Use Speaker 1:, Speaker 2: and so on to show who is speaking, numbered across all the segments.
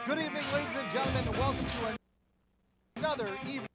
Speaker 1: Good evening, ladies and gentlemen, and welcome to another evening.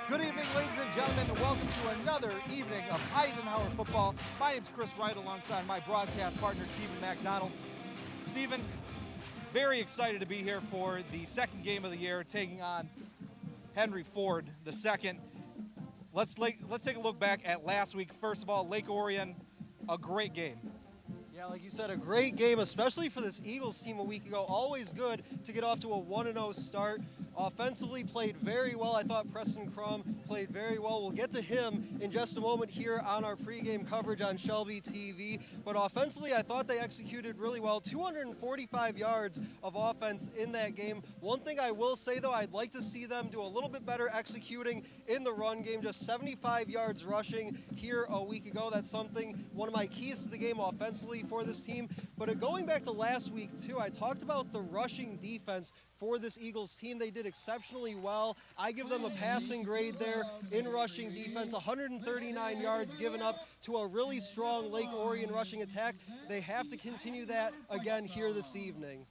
Speaker 1: Good evening, ladies and gentlemen, and welcome to another evening of Eisenhower football. My name's Chris Wright, alongside my broadcast partner, Stephen McDonald. Stephen, very excited to be here for the second game of the year, taking on Henry Ford, the second. Let's take a look back at last week. First of all, Lake Orion, a great game.
Speaker 2: Yeah, like you said, a great game, especially for this Eagles team a week ago. Always good to get off to a 1-0 start. Offensively played very well. I thought Preston Crum played very well. We'll get to him in just a moment here on our pregame coverage on Shelby TV. But offensively, I thought they executed really well. 245 yards of offense in that game. One thing I will say, though, I'd like to see them do a little bit better executing in the run game. Just 75 yards rushing here a week ago. That's one of my keys to the game offensively for this team. But going back to last week, too, I talked about the rushing defense for this Eagles team. They did exceptionally well. I give them a passing grade there in rushing defense. 139 yards given up to a really strong Lake Orion rushing attack. They have to continue that again here this evening.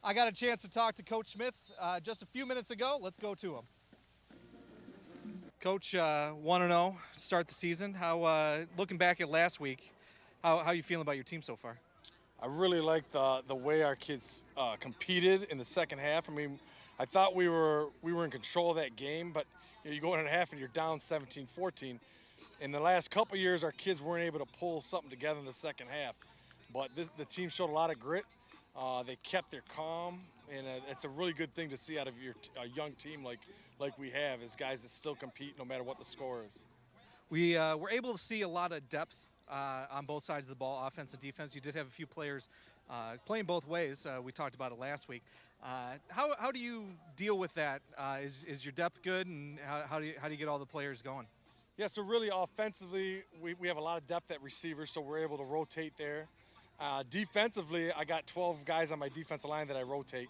Speaker 1: I got a chance to talk to Coach Smith just a few minutes ago. Let's go to him. Coach, 1-0 to start the season. How, looking back at last week, how you feeling about your team so far?
Speaker 3: I really like the way our kids competed in the second half. I mean, I thought we were in control of that game, but you go in a half and you're down 17-14. In the last couple of years, our kids weren't able to pull something together in the second half. But the team showed a lot of grit. They kept their calm, and it's a really good thing to see out of a young team like we have, is guys that still compete no matter what the score is.
Speaker 1: We were able to see a lot of depth on both sides of the ball, offense and defense. You did have a few players playing both ways. We talked about it last week. How do you deal with that? Is your depth good, and how do you get all the players going?
Speaker 3: Yeah, so really offensively, we have a lot of depth at receivers, so we're able to rotate there. Defensively, I got 12 guys on my defensive line that I rotate.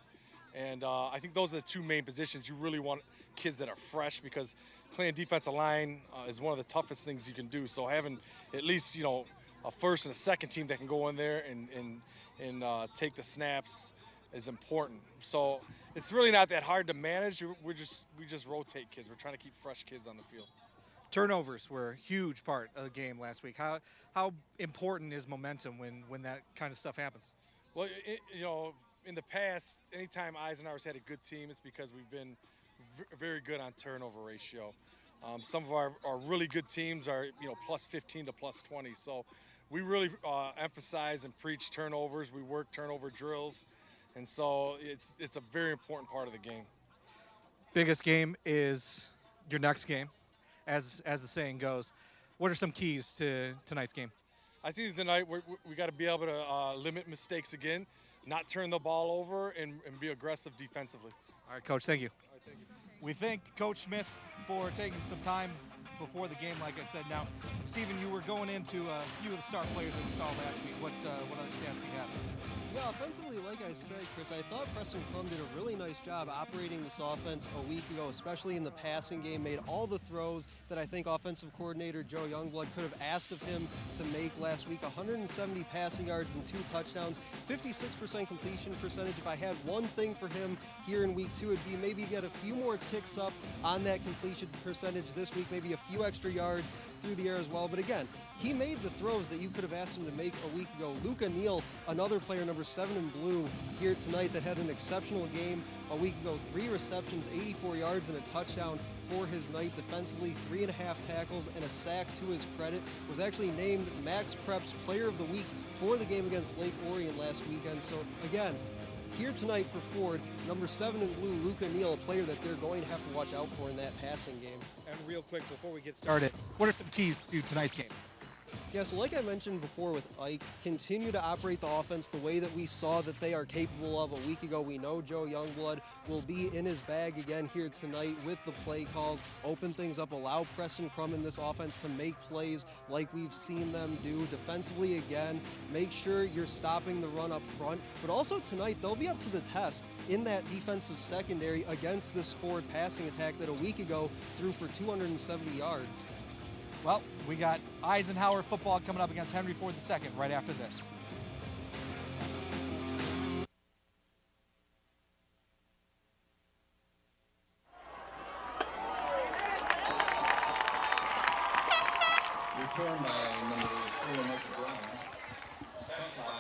Speaker 3: And I think those are the two main positions. You really want kids that are fresh, because playing defensive line is one of the toughest things you can do. So having at least, a first and a second team that can go in there and take the snaps is important. So it's really not that hard to manage. We just rotate kids. We're trying to keep fresh kids on the field.
Speaker 1: Turnovers were a huge part of the game last week. How important is momentum when that kind of stuff happens?
Speaker 3: Well, in the past, anytime Eisenhower's had a good team, it's because we've been very good on turnover ratio. Some of our really good teams are, plus 15 to plus 20. So we really emphasize and preach turnovers. We work turnover drills. And so it's a very important part of the game.
Speaker 1: Biggest game is your next game, as the saying goes. What are some keys to tonight's game?
Speaker 3: I think tonight we got to be able to limit mistakes again, not turn the ball over, and be aggressive defensively.
Speaker 1: All right, Coach, thank you. All right, thank you. We thank Coach Smith for taking some time before the game, like I said. Now, Stephen, you were going into a few of the star players that we saw last week. What other stats do you have?
Speaker 2: Yeah, offensively, like I said, Chris, I thought Preston Crum did a really nice job operating this offense a week ago, especially in the passing game, made all the throws that I think offensive coordinator Joe Youngblood could have asked of him to make last week. 170 passing yards and 2 touchdowns, 56% completion percentage. If I had one thing for him here in week 2, it'd be maybe get a few more ticks up on that completion percentage this week, maybe a few extra yards through the air as well. But again, he made the throws that you could have asked him to make a week ago. Luka Neal, another player, number 7 in blue here tonight, that had an exceptional game a week ago. 3 receptions, 84 yards, and a touchdown for his night. Defensively, 3.5 tackles and a sack to his credit. Was actually named Max Prep's Player of the Week for the game against Lake Orion last weekend. So again, here tonight for Ford, number 7 in blue, Luka Neal, a player that they're going to have to watch out for in that passing game.
Speaker 1: And real quick, before we get started, what are some keys to tonight's game?
Speaker 2: Yeah, so like I mentioned before with Ike, continue to operate the offense the way that we saw that they are capable of a week ago. We know Joe Youngblood will be in his bag again here tonight with the play calls, open things up, allow Preston Crum in this offense to make plays like we've seen them do. Defensively again, make sure you're stopping the run up front, but also tonight they'll be up to the test in that defensive secondary against this Ford passing attack that a week ago threw for 270 yards.
Speaker 1: Well, we got Eisenhower football coming up against Henry Ford II right after this.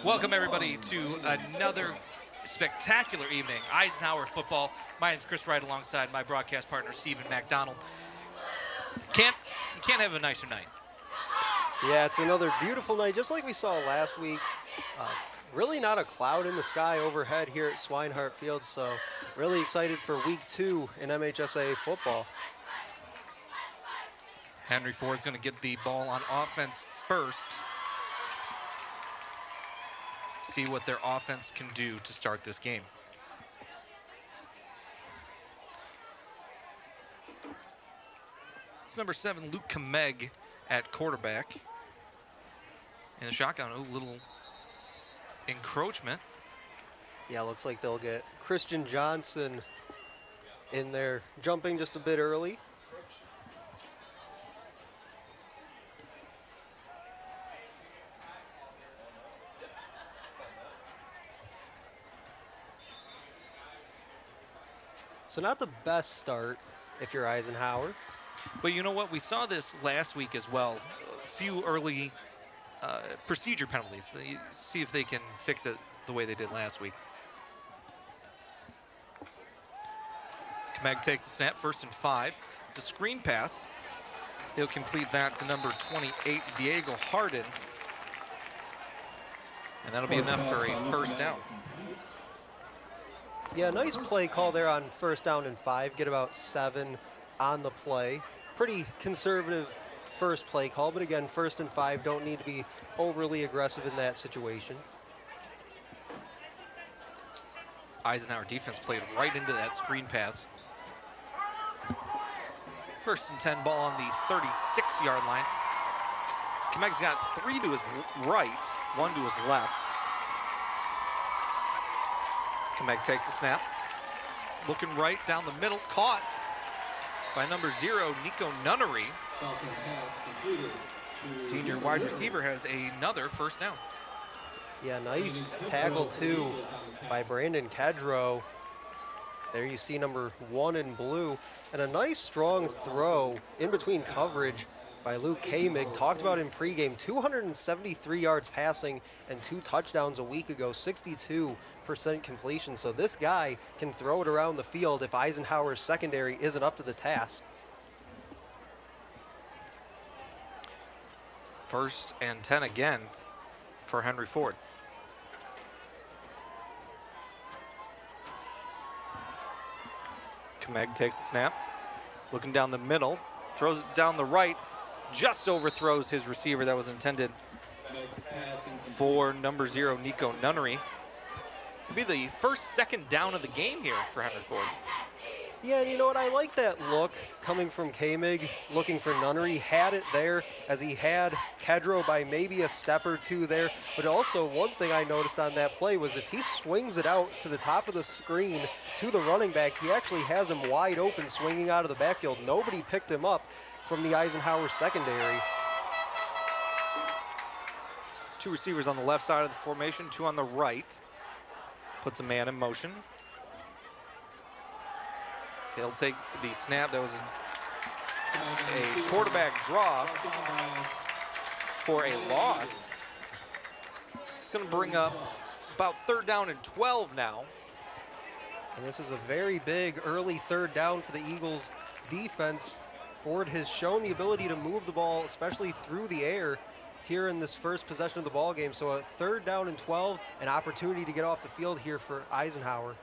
Speaker 4: Welcome everybody to another spectacular evening. Eisenhower football. My name's Chris Wright alongside my broadcast partner Stephen McDonald. You can't have a nicer night.
Speaker 2: Yeah, it's another beautiful night, just like we saw last week. Really not a cloud in the sky overhead here at Swinehart Field, so really excited for week 2 in MHSAA football.
Speaker 4: Henry Ford's going to get the ball on offense first. See what their offense can do to start this game. It's number 7, Luke Kameg at quarterback. In the shotgun, a little encroachment.
Speaker 2: Yeah, looks like they'll get Christian Johnson in there, jumping just a bit early. So not the best start if you're Eisenhower.
Speaker 4: But you know what? We saw this last week as well. A few early procedure penalties. See if they can fix it the way they did last week. Kameg takes the snap, 1st and 5. It's a screen pass. He'll complete that to number 28, Diego Harden. And that'll be enough for a 1st down.
Speaker 2: Yeah, nice play call there on 1st down and 5. Get about 7 on the play. Pretty conservative first play call, but again, 1st and 5, don't need to be overly aggressive in that situation.
Speaker 4: Eisenhower defense played right into that screen pass. 1st and 10, ball on the 36-yard line. Kameg's got 3 to his right, 1 to his left. Kameg takes the snap. Looking right down the middle, caught by number 0, Nico Nunnery. Senior wide receiver has another 1st down.
Speaker 2: Yeah, nice tackle too by Brandon Kedrow. There you see number 1 in blue. And a nice strong throw in between coverage by Luke Kamig. Talked about in pregame, 273 yards passing and 2 touchdowns a week ago, 62% completion. So this guy can throw it around the field if Eisenhower's secondary isn't up to the task.
Speaker 4: 1st and 10 again for Henry Ford. Kameg takes the snap, looking down the middle, throws it down the right, just overthrows his receiver that was intended for number 0, Nico Nunnery. It'll be the first second down of the game here for Henry Ford.
Speaker 2: Yeah, and you know what? I like that look coming from Kamig, looking for Nunnery. Had it there as he had Kedro by maybe a step or two there. But also one thing I noticed on that play was if he swings it out to the top of the screen to the running back, he actually has him wide open swinging out of the backfield. Nobody picked him up from the Eisenhower secondary.
Speaker 4: Two receivers on the left side of the formation, two on the right. Puts a man in motion. He'll take the snap. That was a quarterback draw for a loss. It's going to bring up about 3rd down and 12 now.
Speaker 2: And this is a very big early 3rd down for the Eagles defense. Ford has shown the ability to move the ball, especially through the air, here in this first possession of the ball game. So a 3rd down and 12, an opportunity to get off the field here for Eisenhower.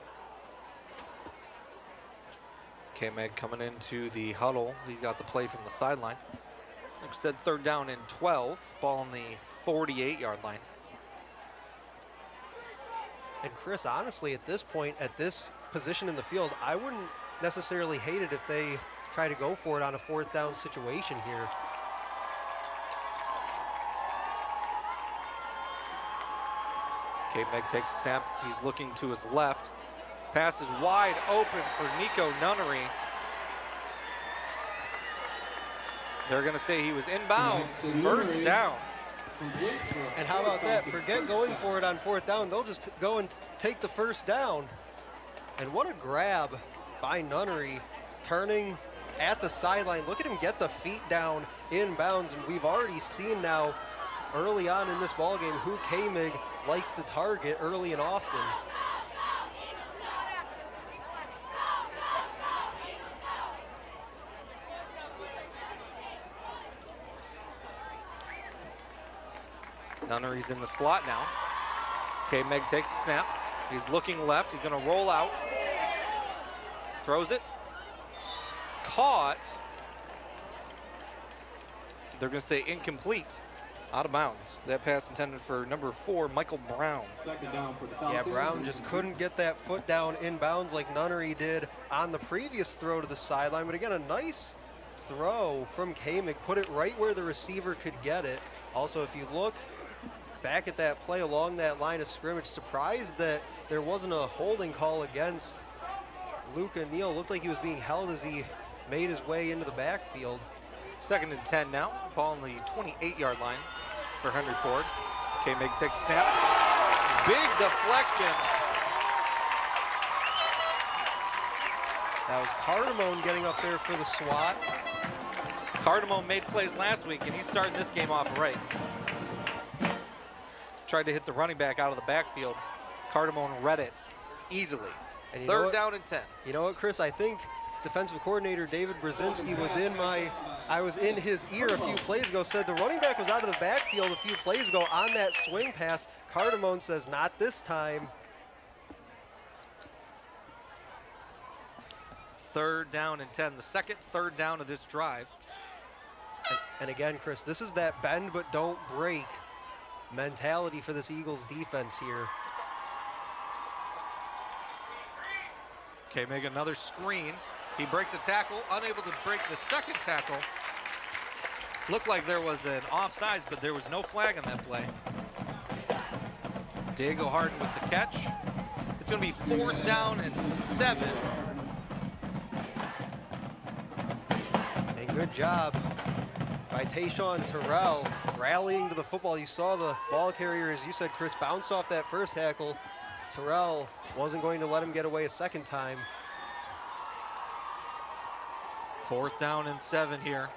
Speaker 4: K-Meg coming into the huddle. He's got the play from the sideline. Like I said, 3rd down and 12. Ball on the 48-yard line.
Speaker 2: And Chris, honestly, at this point, at this position in the field, I wouldn't necessarily hate it if they try to go for it on a 4th down situation here.
Speaker 4: K-Meg takes the snap. He's looking to his left. Pass is wide open for Nico Nunnery. They're going to say he was inbounds. 1st down.
Speaker 2: And how about that? Forget going for it on 4th down. They'll just go and take the 1st down. And what a grab by Nunnery, turning at the sideline. Look at him get the feet down inbounds. And we've already seen now early on in this ballgame who Kamig likes to target early and often.
Speaker 4: Nunnery's in the slot now. K-Meg takes the snap. He's looking left. He's going to roll out. Throws it. Caught. They're going to say incomplete. Out of bounds. That pass intended for number 4, Michael Brown.
Speaker 5: 2nd down for the Falcons.
Speaker 2: Yeah, Brown just couldn't get that foot down inbounds like Nunnery did on the previous throw to the sideline. But again, a nice throw from Kamig. Put it right where the receiver could get it. Also, if you look back at that play along that line of scrimmage, surprised that there wasn't a holding call against Luca Neal. Looked like he was being held as he made his way into the backfield.
Speaker 4: 2nd and 10 now. Ball on the 28-yard line for Henry Ford. K-Mig takes the snap. Big deflection.
Speaker 2: That was Cardamone getting up there for the swat.
Speaker 4: Cardamone made plays last week, and he's starting this game off right. Tried to hit the running back out of the backfield. Cardamone read it easily.
Speaker 2: And
Speaker 4: 3rd down and 10.
Speaker 2: You know what, Chris? I think defensive coordinator David Brzezinski was in his ear a few plays ago, said the running back was out of the backfield a few plays ago on that swing pass. Cardamone says, not this time.
Speaker 4: 3rd down and 10. The second 3rd down of this drive.
Speaker 2: And again, Chris, this is that bend but don't break mentality for this Eagles defense here.
Speaker 4: Okay, make another screen. He breaks a tackle, unable to break the second tackle. Looked like there was an offsides, but there was no flag on that play. Diego Harden with the catch. It's going to be 4th down and 7.
Speaker 2: And good job by Tayshawn Terrell rallying to the football. You saw the ball carrier, as you said, Chris, bounced off that first tackle. Terrell wasn't going to let him get away a second time.
Speaker 4: 4th down and 7 here.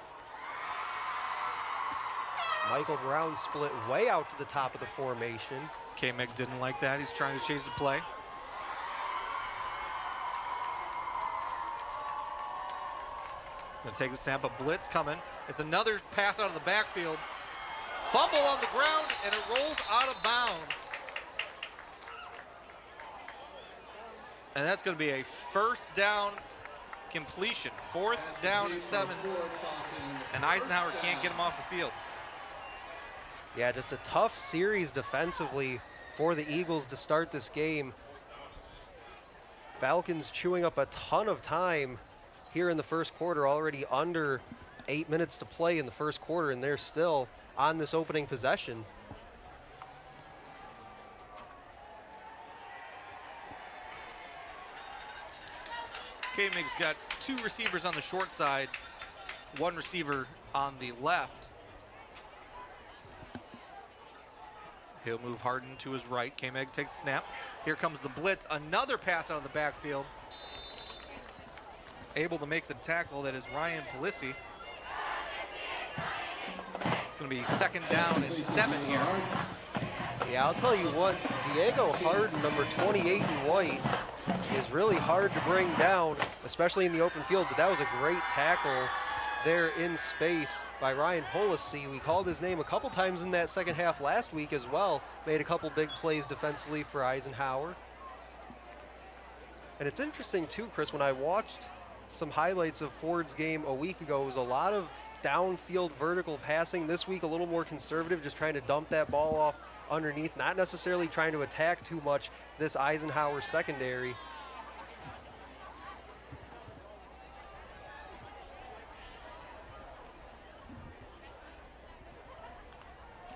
Speaker 2: Michael Brown split way out to the top of the formation.
Speaker 4: K-Meg didn't like that. He's trying to change the play. Gonna take the snap, a blitz coming. It's another pass out of the backfield. Fumble on the ground, and it rolls out of bounds. And that's gonna be a 1st down completion. 4th down and 7. And Eisenhower can't get him off the field.
Speaker 2: Yeah, just a tough series defensively for the Eagles to start this game. Falcons chewing up a ton of time here in the first quarter, already under 8 minutes to play in the first quarter, and they're still on this opening possession.
Speaker 4: K-Mig's got 2 receivers on the short side, 1 receiver on the left. He'll move Harden to his right. K-Mig takes a snap. Here comes the blitz. Another pass out of the backfield. Able to make the tackle, that is Ryan Polisi. It's going to be 2nd down and 7 here.
Speaker 2: Yeah, I'll tell you what, Diego Harden, number 28 in white, is really hard to bring down, especially in the open field, but that was a great tackle there in space by Ryan Polisi. We called his name a couple times in that second half last week as well. Made a couple big plays defensively for Eisenhower. And it's interesting too, Chris, when I watched some highlights of Ford's game a week ago, it was a lot of downfield vertical passing. This week a little more conservative, just trying to dump that ball off underneath, not necessarily trying to attack too much this Eisenhower secondary.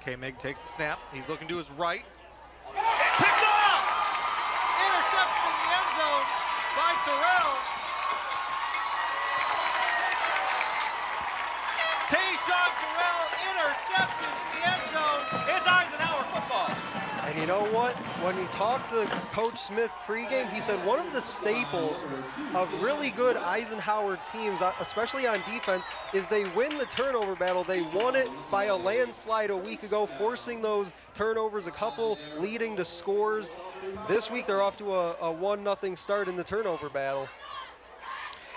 Speaker 4: K-Mig takes the snap. He's looking to his right.
Speaker 1: Picked off! Interception in the end zone by Terrell. Tayshawn Terrell, interception in the end zone. It's Eisenhower football.
Speaker 2: And you know what? When you talked to Coach Smith pregame, he said one of the staples of really good Eisenhower teams, especially on defense, is they win the turnover battle. They won it by a landslide a week ago, forcing those turnovers, a couple leading to scores. This week they're off to a 1-0 start in the turnover battle.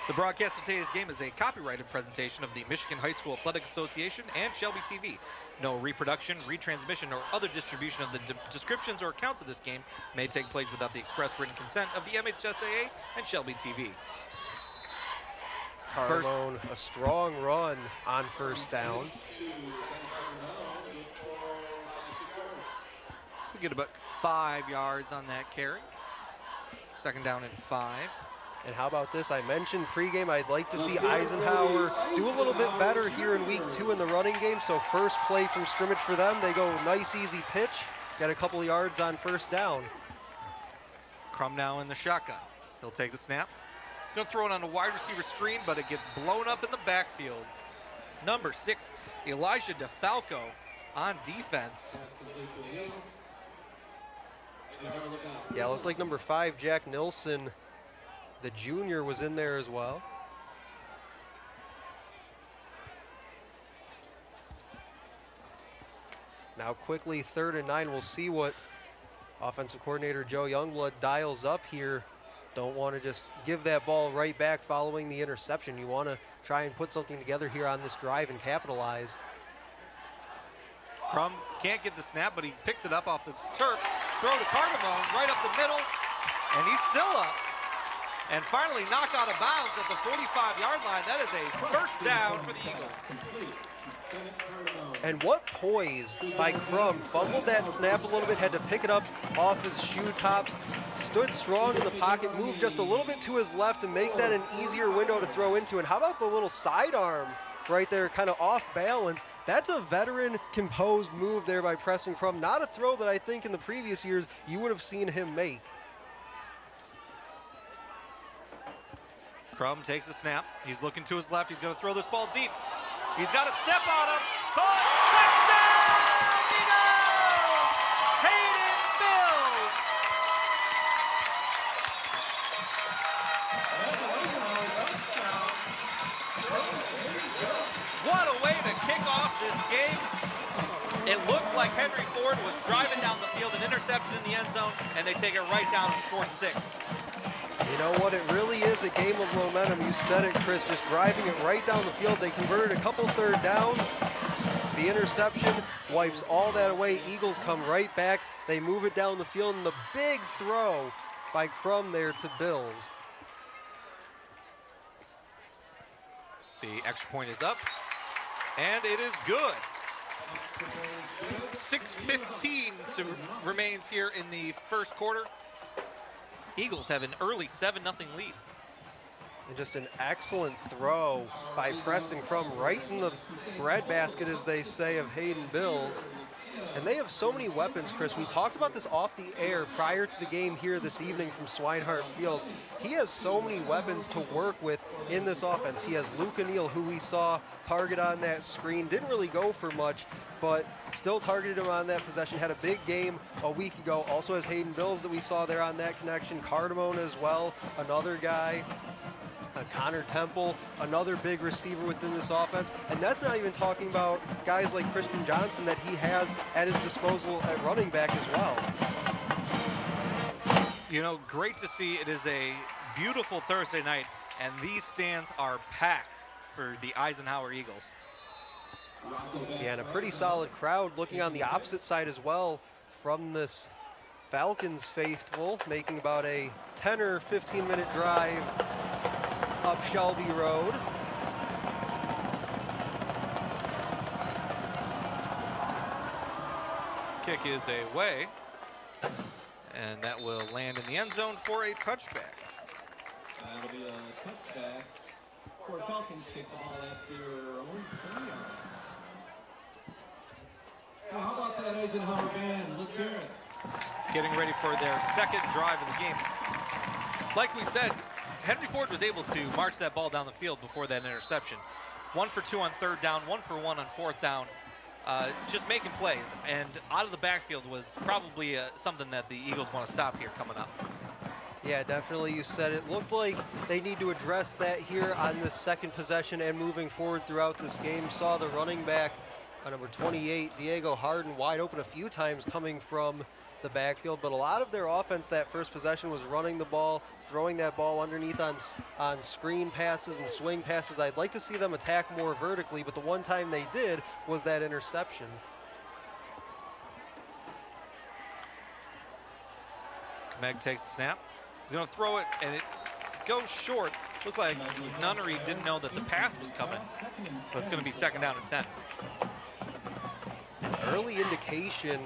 Speaker 4: The broadcast of today's game is a copyrighted presentation of the Michigan High School Athletic Association and Shelby TV. No reproduction, retransmission, or other distribution of the descriptions or accounts of this game may take place without the express written consent of the MHSAA and Shelby TV.
Speaker 2: Carbone, a strong run on first down.
Speaker 4: We get about 5 yards on that carry. 2nd down and 5.
Speaker 2: And how about this? I mentioned pregame, I'd like to see Eisenhower do a little bit better here in week 2 in the running game. So first play from scrimmage for them, they go nice, easy pitch. Got a couple of yards on first down.
Speaker 4: Crum now in the shotgun. He'll take the snap. He's going to throw it on a wide receiver screen, but it gets blown up in the backfield. Number 6, Elijah DeFalco on defense.
Speaker 2: Yeah, it looked like number 5, Jack Nilsson, the junior, was in there as well. Now quickly 3rd and 9. We'll see what offensive coordinator Joe Youngblood dials up here. Don't want to just give that ball right back following the interception. You want to try and put something together here on this drive and capitalize.
Speaker 4: Crum can't get the snap, but he picks it up off the turf. Throw to Cardamone right up the middle, and he's still up. And finally knocked out of bounds at the 45-yard line. That is a first down for the Eagles.
Speaker 2: And what poise by Crum. Fumbled that snap a little bit, had to pick it up off his shoe tops, stood strong in the pocket, moved just a little bit to his left to make that an easier window to throw into. And how about the little sidearm right there, kind of off balance? That's a veteran composed move there by Preston Crum. Not a throw that I think in the previous years you would have seen him make.
Speaker 4: Crum takes the snap. He's looking to his left. He's going to throw this ball deep. He's got a step on him. Caught. Touchdown, Eagles! Hayden Bills. What a way to kick off this game. It looked like Henry Ford was driving down the field, an interception in the end zone, and they take it right down and score 6.
Speaker 2: You know what, it really is a game of momentum. You said it, Chris, just driving it right down the field. They converted a couple 3rd downs. The interception wipes all that away. Eagles come right back. They move it down the field, and the big throw by Crum there to Bills.
Speaker 4: The extra point is up, and it is good. 6:15 remains here in the first quarter. Eagles have an early 7-0 lead.
Speaker 2: And just an excellent throw by Preston Crum right in the breadbasket, as they say, of Hayden Bills. And they have so many weapons, Chris. We talked about this off the air prior to the game here this evening from Swinehart Field. He has so many weapons to work with in this offense. He has Luke O'Neill, who we saw target on that screen. Didn't really go for much, but still targeted him on that possession. Had a big game a week ago. Also has Hayden Bills that we saw there on that connection. Cardamone as well, another guy. Connor Temple, another big receiver within this offense. And that's not even talking about guys like Christian Johnson that he has at his disposal at running back as well.
Speaker 4: You know, great to see. It is a beautiful Thursday night, and these stands are packed for the Eisenhower Eagles.
Speaker 2: Yeah, and a pretty solid crowd looking on the opposite side as well from this Falcons faithful, making about a 10 or 15-minute drive up Shelby Road.
Speaker 4: Kick is away, and that will land in the end zone for a touchback.
Speaker 5: That'll be a touchback for Falcons. Kick the ball after only 20 yards. Now, how about that Eisenhower band? Let's hear it.
Speaker 4: Getting ready for their second drive of the game. Like we said, Henry Ford was able to march that ball down the field before that interception. 1 for 2 on third down, 1 for 1 on fourth down. Just making plays, and out of the backfield was probably something that the Eagles want to stop here coming up.
Speaker 2: Yeah, definitely. You said it. Looked like they need to address that here on this second possession and moving forward throughout this game. Saw the running back, number 28, Diego Harden, wide open a few times coming from the backfield, but a lot of their offense that first possession was running the ball, throwing that ball underneath on screen passes and swing passes. I'd like to see them attack more vertically, but the one time they did was that interception.
Speaker 4: Kmeg takes the snap. He's going to throw it, and it goes short. Looked like Nunnery didn't know that the pass was coming, so it's going to be second down and 10.
Speaker 2: An early indication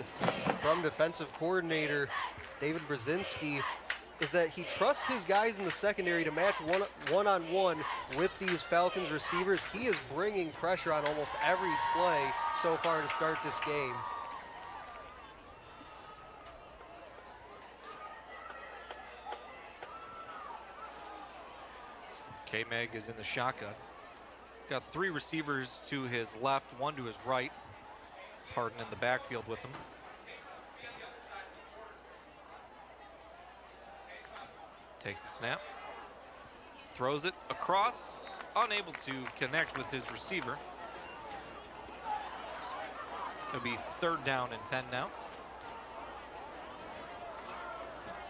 Speaker 2: from defensive coordinator David Brzezinski is that he trusts his guys in the secondary to match one-on-one with these Falcons receivers. He is bringing pressure on almost every play so far to start this game.
Speaker 4: K-Meg is in the shotgun. Got 3 receivers to his left, 1 to his right. Harden in the backfield with him. Takes the snap. Throws it across. Unable to connect with his receiver. It'll be third down and 10 now.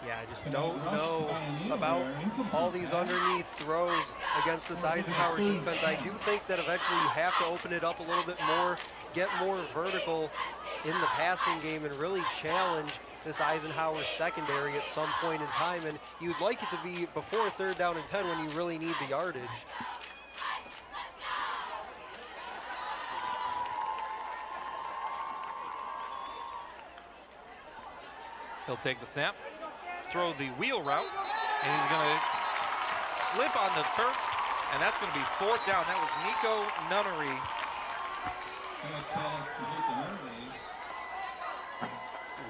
Speaker 2: Yeah, I just don't know about all these underneath throws against this Eisenhower defense. I do think that eventually you have to open it up a little bit more, get more vertical in the passing game, and really challenge this Eisenhower secondary at some point in time. And you'd like it to be before third down and 10 when you really need the yardage.
Speaker 4: He'll take the snap, throw the wheel route, and he's going to slip on the turf, and that's going to be fourth down. That was Nico Nunnery.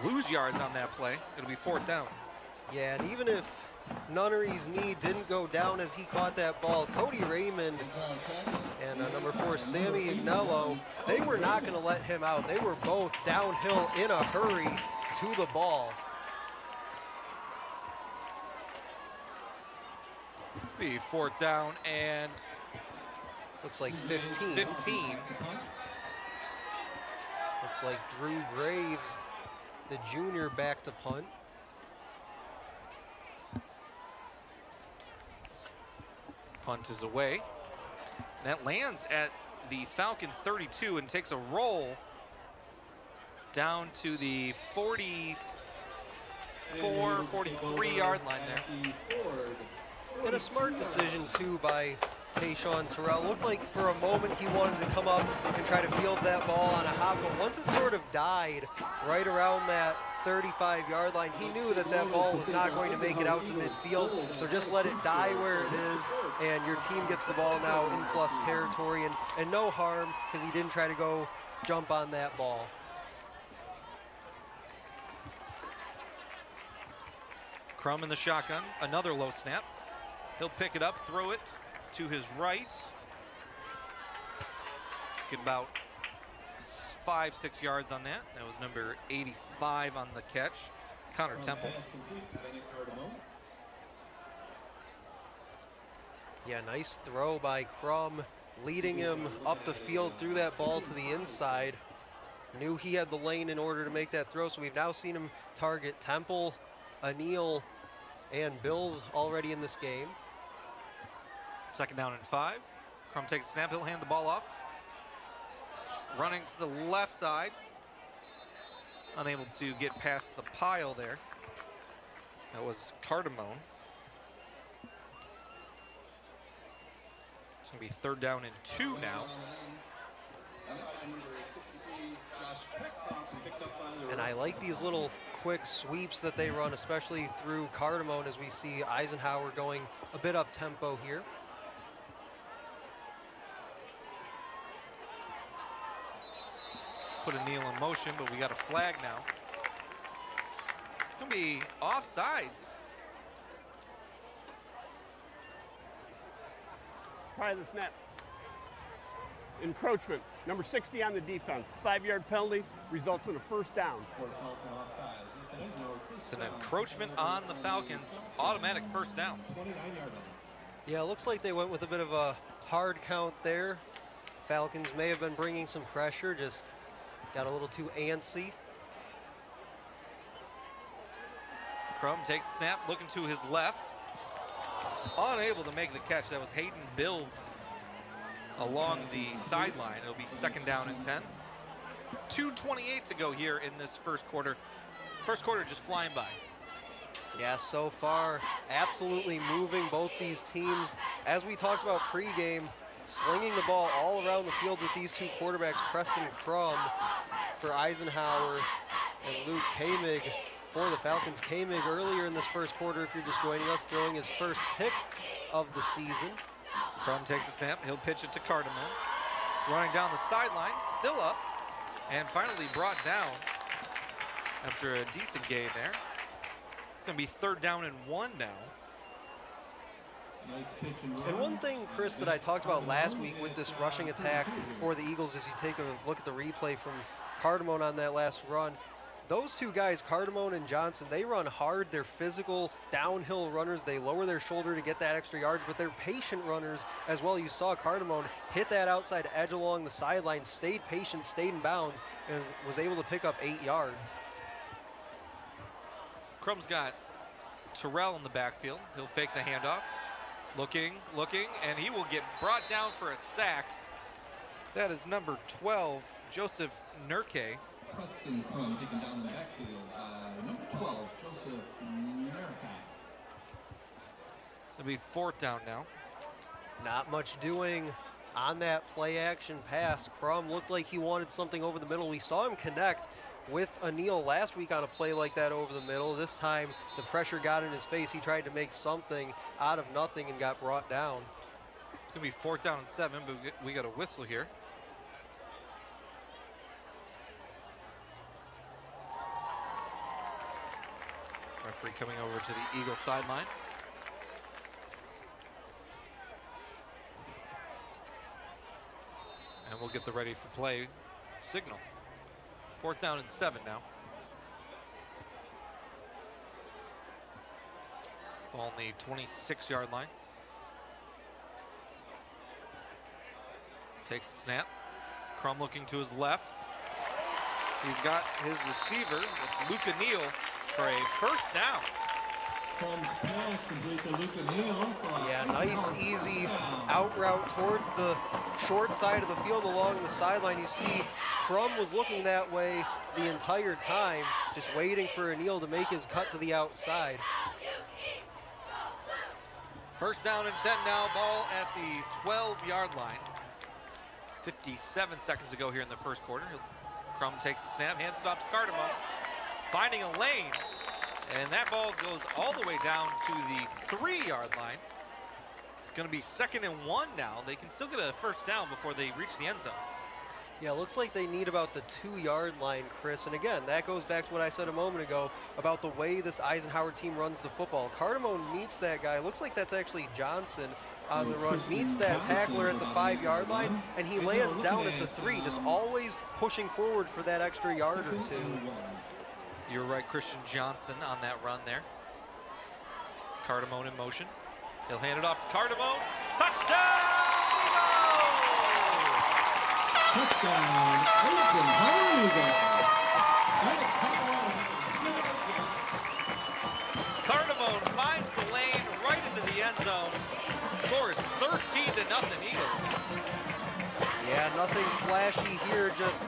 Speaker 4: Lose yards on that play. It'll be fourth down.
Speaker 2: Yeah, and even if Nunnery's knee didn't go down as he caught that ball, Cody Raymond and number 4, Sammy Agnello, they were not going to let him out. They were both downhill in a hurry to the ball.
Speaker 4: Be fourth down and
Speaker 2: looks like 15.
Speaker 4: 15.
Speaker 2: Looks like Drew Graves, the junior, back to punt.
Speaker 4: Punt is away. That lands at the Falcon 32 and takes a roll down to the 44, 43 yard line there.
Speaker 2: And a smart decision too by Tayshawn Terrell. Looked like for a moment he wanted to come up and try to field that ball on a hop, but once it sort of died right around that 35-yard line. He knew that that ball was not going to make it out to midfield, so just let it die where it is, and your team gets the ball now in plus territory, and no harm because he didn't try to go jump on that ball.
Speaker 4: Crum in the shotgun, another low snap. He'll pick it up, throw it to his right. Get about 5-6 yards on that. That was number 85 on the catch, Connor Temple.
Speaker 2: Yeah, nice throw by Crum, leading him up the field, threw that ball to the inside. Knew he had the lane in order to make that throw, so we've now seen him target Temple, Anil, and Bills already in this game.
Speaker 4: 2nd down and 5. Crum takes a snap, he'll hand the ball off. Running to the left side. Unable to get past the pile there. That was Cardamone. It's gonna be 3rd down and 2 now.
Speaker 2: And I like these little quick sweeps that they run, especially through Cardamone, as we see Eisenhower going a bit up tempo here.
Speaker 4: Put Anil in motion, but we got a flag now. It's gonna be offsides.
Speaker 6: Try the snap. Encroachment, number 60 on the defense. 5-yard penalty results in a 1st down.
Speaker 4: It's an encroachment on the Falcons. Automatic 1st down.
Speaker 2: Yeah, it looks like they went with a bit of a hard count there. Falcons may have been bringing some pressure, just got a little too antsy.
Speaker 4: Crum takes the snap, looking to his left. Unable to make the catch. That was Hayden Bills along the sideline. It'll be 2nd down and 10. 2:28 to go here in this 1st quarter. 1st quarter just flying by.
Speaker 2: Yeah, so far, absolutely moving both these teams. As we talked about pregame, slinging the ball all around the field with these two quarterbacks, Preston Crum for Eisenhower and Luke Kamig for the Falcons. Kamig earlier in this 1st quarter, if you're just joining us, throwing his 1st pick of the season.
Speaker 4: Crum takes the snap, he'll pitch it to Cardamone. Running down the sideline, still up, and finally brought down after a decent gain there. It's gonna be 3rd down and 1 now.
Speaker 2: And one thing, Chris, that I talked about last week with this rushing attack for the Eagles is you take a look at the replay from Cardamone on that last run. Those two guys, Cardamone and Johnson, they run hard. They're physical, downhill runners. They lower their shoulder to get that extra yards, but they're patient runners as well. You saw Cardamone hit that outside edge along the sideline, stayed patient, stayed in bounds, and was able to pick up 8 yards.
Speaker 4: Crum's got Terrell in the backfield. He'll fake the handoff. Looking, and he will get brought down for a sack. That is number 12, Joseph Nurke.
Speaker 5: Preston Crum taken down the backfield by number 12, Joseph Nurke.
Speaker 4: It'll be 4th down now.
Speaker 2: Not much doing on that play action pass. Crum looked like he wanted something over the middle. We saw him connect with Anil last week on a play like that over the middle. This time the pressure got in his face. He tried to make something out of nothing and got brought down.
Speaker 4: It's gonna be 4th down and 7, but we got a whistle here. Referee coming over to the Eagles sideline. And we'll get the ready for play signal. 4th down and 7 now. Ball on the 26-yard line. Takes the snap. Crum looking to his left. He's got his receiver, it's Luke Anil, for a 1st down.
Speaker 5: Crum's pass complete to Luke Anil.
Speaker 2: Yeah, nice, easy out route towards the short side of the field along the sideline. You see Crum was looking that way the entire time, just waiting for Anil to make his cut to the outside.
Speaker 4: 1st down and 10 now, ball at the 12-yard line. 57 seconds to go here in the 1st quarter. Crum takes the snap, hands it off to Cardamone. finding a lane, and that ball goes all the way down to the 3-yard line. It's going to be 2nd and 1 now. They can still get a first down before they reach the end zone.
Speaker 2: Yeah, looks like they need about the 2-yard line, Chris. And again, that goes back to what I said a moment ago about the way this Eisenhower team runs the football. Cardamone meets that guy. Looks like that's actually Johnson on the run. Meets that tackler at the 5-yard line, and he lands down at the 3, just always pushing forward for that extra yard or two.
Speaker 4: You're right, Christian Johnson on that run there. Cardamone in motion. He'll hand it off to Cardamone. Touchdown!
Speaker 5: Touchdown, Eisenhower Eagles.
Speaker 4: Cardamone finds the lane right into the end zone. Scores 13-0 Eagles.
Speaker 2: Yeah, nothing flashy here, just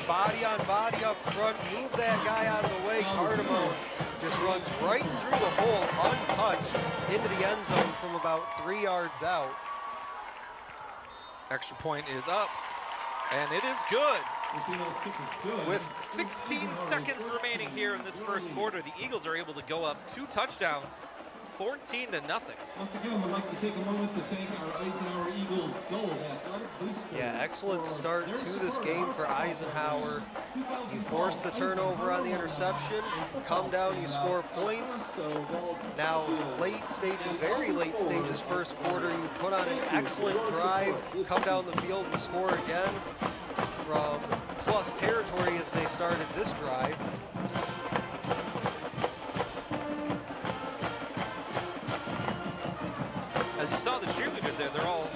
Speaker 2: body on body up front. Move that guy out of the way. Cardamone just runs right through the hole, untouched, into the end zone from about 3 yards out.
Speaker 4: Extra point is up, and it is good. With 16 seconds remaining here in this first quarter, the Eagles are able to go up 2 touchdowns, 14-0.
Speaker 5: Once again, we'd like to take a moment to thank our Eisenhower Eagles Gold Athletic Booster.
Speaker 2: Yeah, excellent start to this game for Eisenhower. You force the turnover on the interception, come down, you score points. Now, late stages, very late stages, first quarter, you put on an excellent drive, come down the field and score again from plus territory as they started this drive.
Speaker 4: As you saw the cheerleaders there, they're all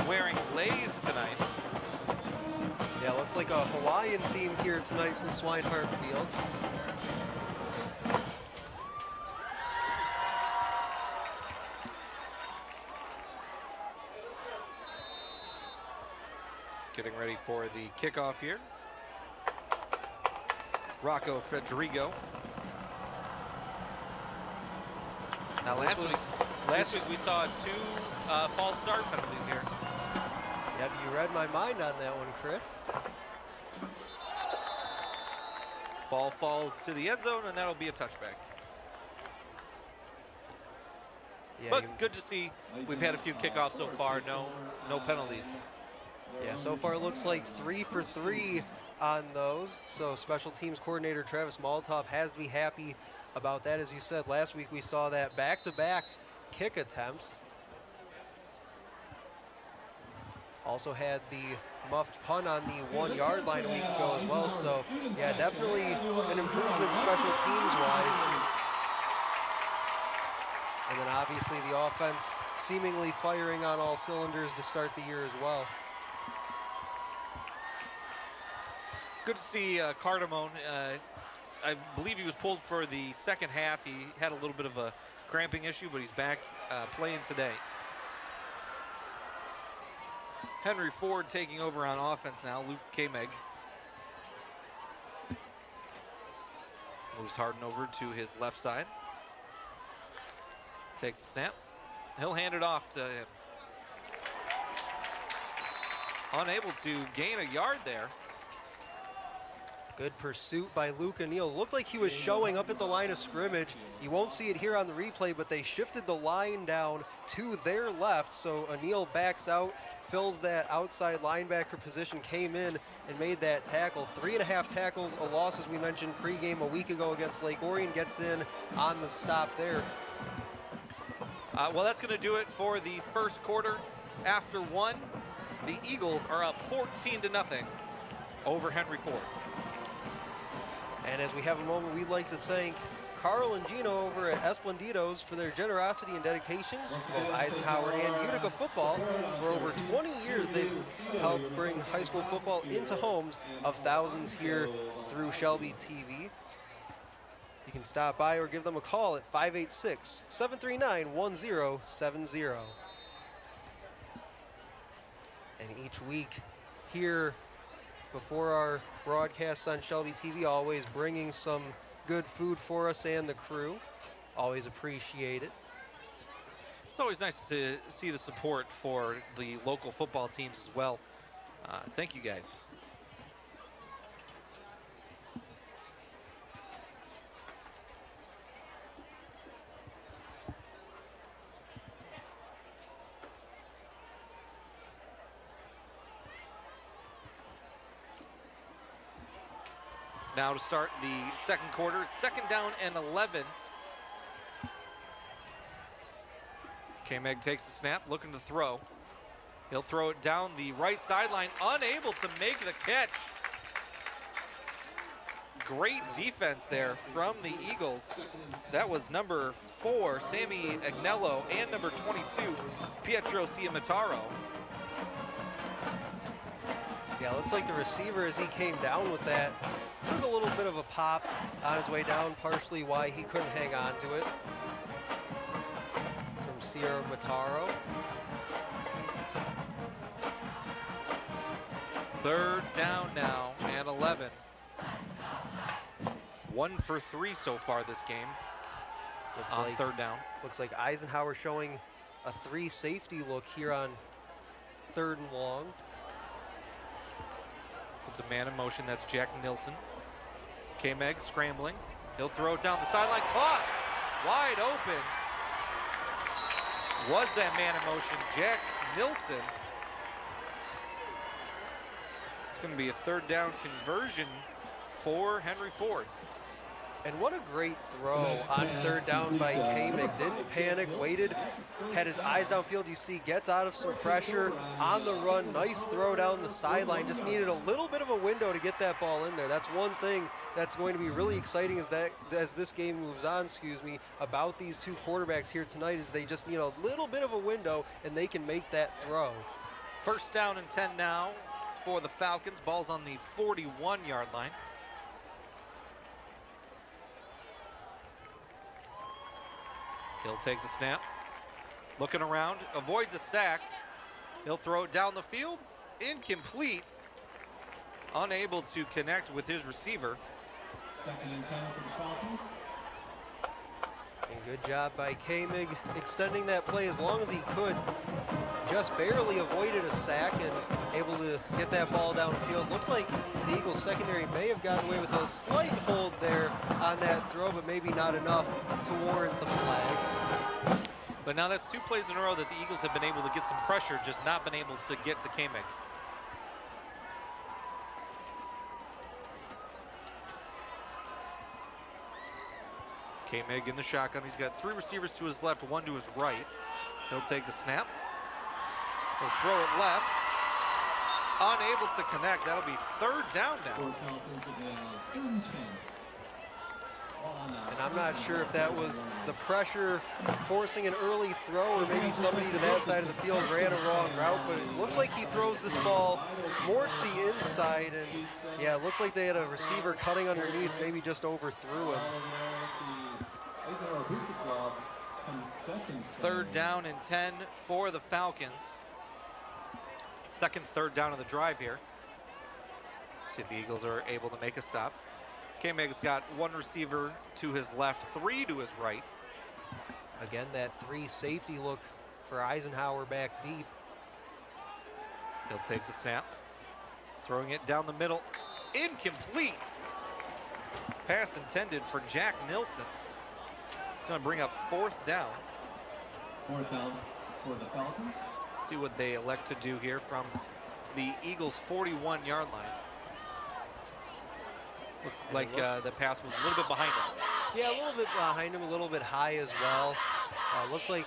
Speaker 4: wearing leis tonight.
Speaker 2: Yeah, looks like a Hawaiian theme here tonight from Swinehart Field.
Speaker 4: Getting ready for the kickoff here. Rocco Federigo. Now last week we saw 2 false start penalties here.
Speaker 2: Yep, you read my mind on that one, Chris.
Speaker 4: Ball falls to the end zone, and that'll be a touchback.
Speaker 2: Yeah,
Speaker 4: But good to see we've had a few kickoffs so far, no penalties.
Speaker 2: Yeah, so far it looks like 3 for 3 on those. So special teams coordinator Travis Molotov has to be happy about that. As you said, last week we saw that back-to-back kick attempts. Also had the muffed punt on the 1-yard line a week ago as well. So yeah, definitely an improvement special teams-wise. And then obviously the offense seemingly firing on all cylinders to start the year as well.
Speaker 4: Good to see Cardamone. I believe he was pulled for the second half. He had a little bit of a cramping issue, but he's back playing today. Henry Ford taking over on offense now. Luke Kameg moves Harden over to his left side. Takes the snap. He'll hand it off to him. Unable to gain a yard there.
Speaker 2: Good pursuit by Luke O'Neill. Looked like he was showing up at the line of scrimmage. You won't see it here on the replay, but they shifted the line down to their left. So O'Neill backs out, fills that outside linebacker position, came in and made that tackle. 3.5 tackles, a loss as we mentioned pregame a week ago against Lake Orion, gets in on the stop there.
Speaker 4: Well, that's going to do it for the first quarter. After 1, the Eagles are up 14-0 over Henry Ford.
Speaker 2: And as we have a moment, we'd like to thank Carl and Gino over at Esplendidos for their generosity and dedication to both Eisenhower and Utica football. For over 20 years, they've helped bring high school football into homes of thousands here through Shelby TV. You can stop by or give them a call at 586-739-1070. And each week here before our broadcasts on Shelby TV, always bringing some good food for us and the crew. Always appreciate it.
Speaker 4: It's always nice to see the support for the local football teams as well. Thank you guys. Now to start the second quarter, it's 2nd down and 11. K-Meg takes the snap, looking to throw. He'll throw it down the right sideline, unable to make the catch. Great defense there from the Eagles. That was number 4, Sammy Agnello, and number 22, Pietro Ciamataro.
Speaker 2: Yeah, it looks like the receiver, as he came down with that, took a little bit of a pop on his way down, partially why he couldn't hang on to it. From Sierra Mataro.
Speaker 4: 3rd down now and 11. 1 for 3 so far this game on 3rd down.
Speaker 2: Looks like Eisenhower showing a 3 safety look here on 3rd and long.
Speaker 4: Puts a man in motion, that's Jack Nilsson. K-Meg scrambling. He'll throw it down the sideline, caught, wide open. Was that man in motion, Jack Nilsson. It's gonna be a 3rd down conversion for Henry Ford.
Speaker 2: And what a great throw on 3rd down by K-Meg. Didn't panic, waited, had his eyes downfield. You see, gets out of some pressure on the run. Nice throw down the sideline. Just needed a little bit of a window to get that ball in there. That's one thing that's going to be really exciting as this game moves on, about these 2 quarterbacks here tonight, is they just need a little bit of a window and they can make that throw.
Speaker 4: 1st down and 10 now for the Falcons. Ball's on the 41-yard line. He'll take the snap, looking around, avoids a sack. He'll throw it down the field, incomplete, unable to connect with his receiver.
Speaker 5: 2nd and 10 for the Falcons.
Speaker 2: And good job by K-Meg extending that play as long as he could. Just barely avoided a sack and able to get that ball downfield. Looked like the Eagles secondary may have gotten away with a slight hold there on that throw, but maybe not enough to warrant the flag.
Speaker 4: But now that's 2 plays in a row that the Eagles have been able to get some pressure, just not been able to get to K-Meg. K-Meg in the shotgun. He's got 3 receivers to his left, 1 to his right. He'll take the snap. He'll throw it left. Unable to connect. That'll be 3rd down now.
Speaker 2: And I'm not sure if that was the pressure forcing an early throw, or maybe somebody to that side of the field ran a wrong route, but it looks like he throws this ball more to the inside, and yeah, it looks like they had a receiver cutting underneath, maybe just overthrew him.
Speaker 4: 3rd down and 10 for the Falcons. 2nd, 3rd down of the drive here. See if the Eagles are able to make a stop. K-Meg's got 1 receiver to his left, 3 to his right.
Speaker 2: Again, that 3 safety look for Eisenhower back deep.
Speaker 4: He'll take the snap, throwing it down the middle, incomplete. Pass intended for Jack Nilsson. It's going to bring up 4th down.
Speaker 5: 4th down for the Falcons.
Speaker 4: See what they elect to do here from the Eagles' 41-yard line. Looked like the pass was a little bit behind him.
Speaker 2: Yeah, a little bit behind him, a little bit high as well. Looks like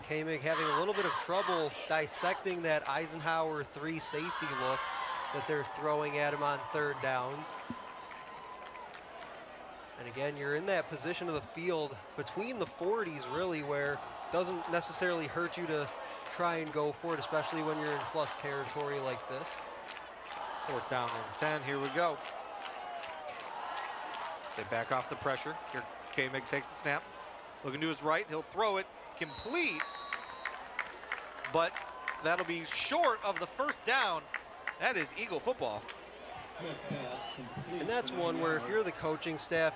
Speaker 2: K-Meg having a little bit of trouble dissecting that Eisenhower 3 safety look that they're throwing at him on 3rd downs. And again, you're in that position of the field between the 40s, really, where it doesn't necessarily hurt you to try and go for it, especially when you're in plus territory like this.
Speaker 4: 4th down and 10, here we go. They back off the pressure. Here, K-Meg takes the snap. Looking to his right, he'll throw it complete, but that'll be short of the 1st down. That is Eagle football.
Speaker 2: And that's one where if you're the coaching staff,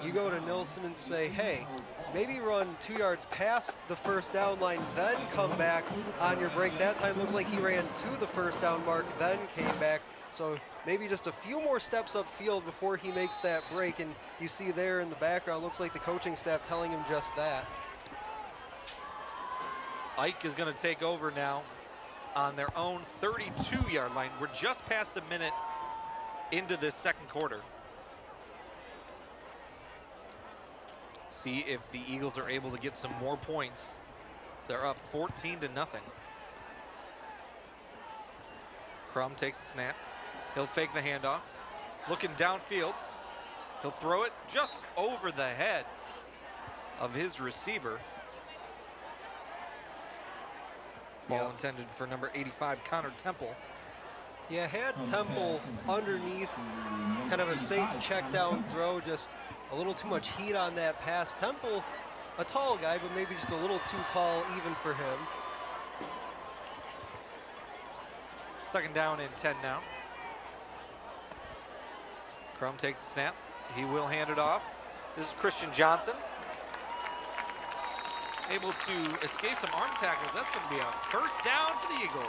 Speaker 2: you go to Nilsson and say, hey, maybe run 2 yards past the 1st down line, then come back on your break. That time looks like he ran to the 1st down mark, then came back. So maybe just a few more steps upfield before he makes that break. And you see there in the background, looks like the coaching staff telling him just that.
Speaker 4: Ike is going to take over now on their own 32-yard line. We're just past a minute into this second quarter. See if the Eagles are able to get some more points. They're up 14-0. Crum takes the snap. He'll fake the handoff. Looking downfield. He'll throw it just over the head of his receiver. Ball intended for number 85, Connor Temple.
Speaker 2: Yeah, had Temple underneath, kind of a safe check down throw, just a little too much heat on that pass. Temple, a tall guy, but maybe just a little too tall even for him.
Speaker 4: Second down and 10 now. Crum takes the snap. He will hand it off. This is Christian Johnson. Able to escape some arm tackles. That's going to be a first down for the Eagles.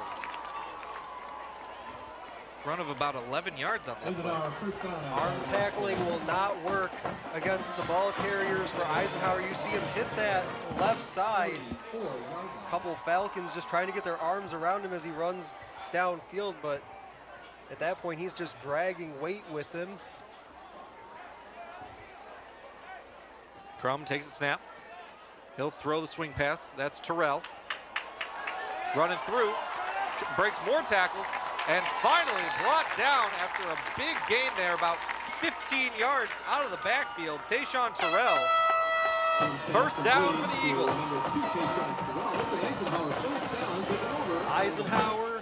Speaker 4: Run of about 11 yards on that play.
Speaker 2: Arm tackling will not work against the ball carriers for Eisenhower. You see him hit that left side. A couple Falcons just trying to get their arms around him as he runs downfield, but at that point he's just dragging weight with him.
Speaker 4: Crum takes a snap. He'll throw the swing pass. That's Terrell. Running through, breaks more tackles, and finally brought down after a big gain there, about 15 yards out of the backfield. Tayshawn Terrell, first down for the Eagles.
Speaker 2: Eisenhower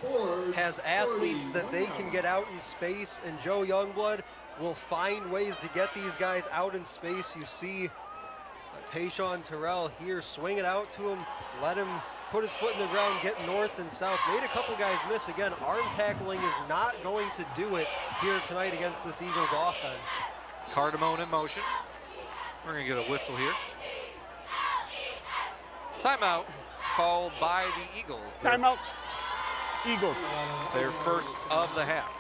Speaker 2: has athletes that they can get out in space, and Joe Youngblood will find ways to get these guys out in space. You see Tayshawn Terrell here, swing it out to him, let him put his foot in the ground, get north and south. Made a couple guys miss. Again, arm tackling is not going to do it here tonight against this Eagles offense.
Speaker 4: Cardamone in motion. We're going to get a whistle here. Timeout called by the Eagles.
Speaker 6: Timeout, Eagles.
Speaker 4: Their first of the half.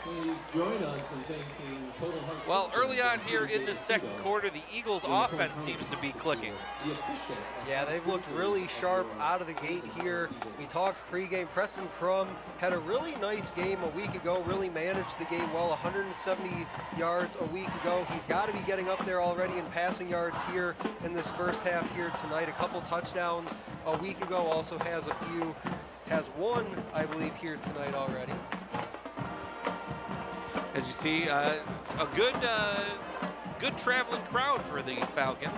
Speaker 5: Please join us in thanking Total Heart.
Speaker 4: Well, early on here in the second quarter, the Eagles offense seems to be clicking.
Speaker 2: Yeah, they've looked really sharp out of the gate here. We talked pregame. Preston Crum had a really nice game a week ago, really managed the game well, 170 yards a week ago. He's got to be getting up there already in passing yards here in this first half here tonight. A couple touchdowns a week ago, also has one, I believe, here tonight already.
Speaker 4: As you see, a good traveling crowd for the Falcons,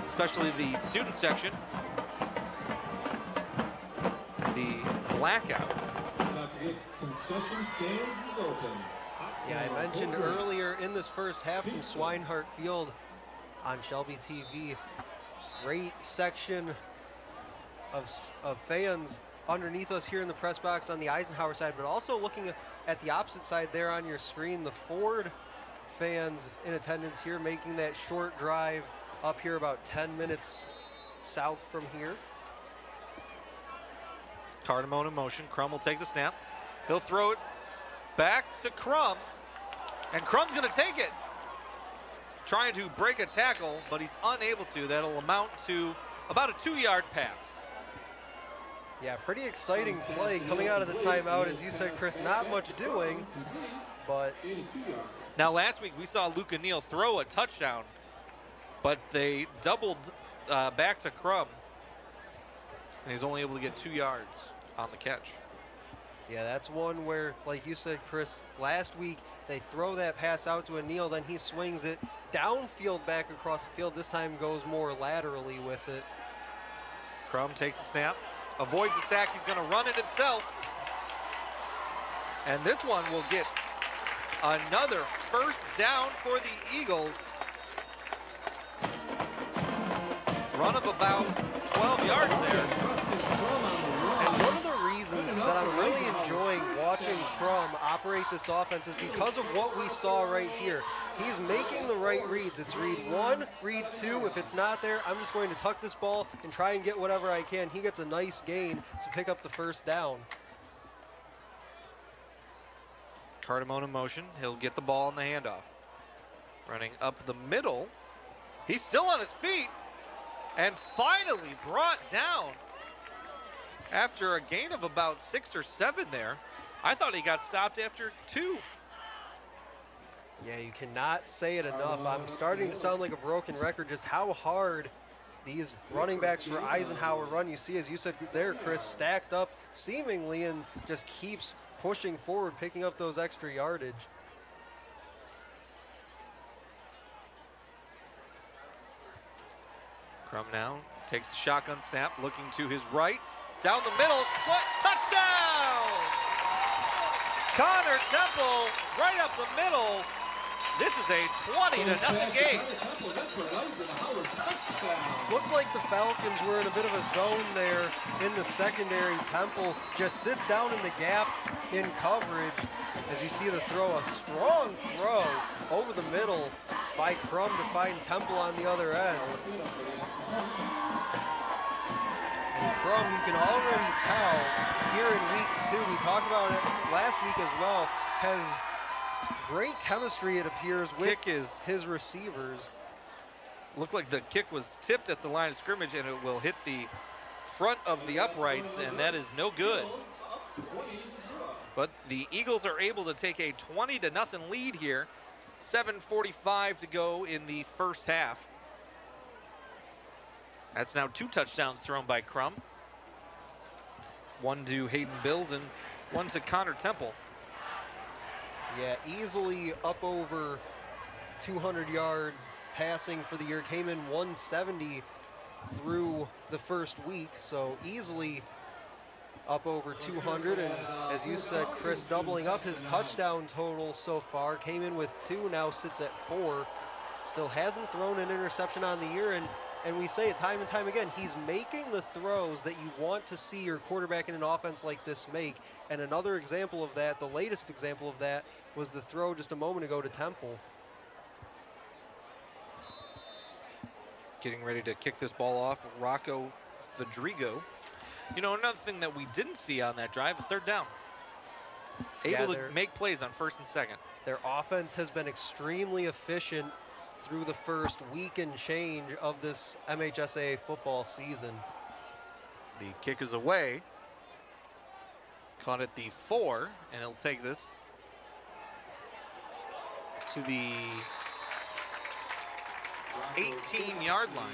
Speaker 4: especially the student section. The blackout.
Speaker 5: Concession stands is open.
Speaker 2: Yeah, I mentioned earlier in this first half from Swinehart Field on Shelby TV, great section of fans underneath us here in the press box on the Eisenhower side, but also looking at the opposite side there on your screen, the Ford fans in attendance here, making that short drive up here about 10 minutes south from here.
Speaker 4: Cardamone in motion. Crum will take the snap. He'll throw it back to Crum, and Crum's going to take it. Trying to break a tackle, but he's unable to. That'll amount to about a 2-yard pass.
Speaker 2: Yeah, pretty exciting play coming out of the timeout. As you said, Chris, not much doing, but...
Speaker 4: Now, last week we saw Luke O'Neill throw a touchdown, but they doubled back to Crum, and he's only able to get 2 yards on the catch.
Speaker 2: Yeah, that's one where, like you said, Chris, last week they throw that pass out to O'Neill, then he swings it downfield back across the field. This time goes more laterally with it.
Speaker 4: Crum takes the snap. Avoids the sack. He's going to run it himself. And this one will get another first down for the Eagles. Run of about 12 yards there.
Speaker 2: And one of the reasons that I'm really enjoying watching Crum operate this offense is because of what we saw right here. He's making the right reads. It's read 1, read 2. If it's not there, I'm just going to tuck this ball and try and get whatever I can. He gets a nice gain to pick up the first down.
Speaker 4: Cardamone in motion. He'll get the ball in the handoff. Running up the middle. He's still on his feet and finally brought down after a gain of about 6 or 7 there. I thought he got stopped after 2.
Speaker 2: Yeah, you cannot say it enough. I'm starting to sound like a broken record just how hard these running backs for Eisenhower run. You see, as you said there, Chris, stacked up seemingly and just keeps pushing forward, picking up those extra yardage.
Speaker 4: Crum now takes the shotgun snap, looking to his right. Down the middle, touchdown! Connor Temple right up the middle. This is a 20-0 game.
Speaker 2: Looked like the Falcons were in a bit of a zone there in the secondary. Temple just sits down in the gap in coverage. As you see the throw, a strong throw over the middle by Crum to find Temple on the other end. And Crum, you can already tell here in week 2, we talked about it last week as well, has great chemistry, it appears, with his receivers.
Speaker 4: Looked like the kick was tipped at the line of scrimmage, and it will hit the front of the uprights, and that is no good. But the Eagles are able to take a 20-0 lead here. 7:45 to go in the first half. That's now 2 touchdowns thrown by Crum. 1 to Hayden Bills and 1 to Connor Temple.
Speaker 2: Yeah, easily up over 200 yards passing for the year. Came in 170 through the first week, so easily up over 200. And as you said, Chris, doubling up his touchdown total so far. Came in with 2, now sits at 4. Still hasn't thrown an interception on the year, and we say it time and time again, he's making the throws that you want to see your quarterback in an offense like this make. And another example of that, the latest example of that, was the throw just a moment ago to Temple.
Speaker 4: Getting ready to kick this ball off, Rocco Fedrigo. You know, another thing that we didn't see on that drive, a 3rd down. Able to make plays on 1st and 2nd.
Speaker 2: Their offense has been extremely efficient through the first week and change of this MHSAA football season.
Speaker 4: The kick is away. Caught at the 4, and he'll take this to the 18-yard line.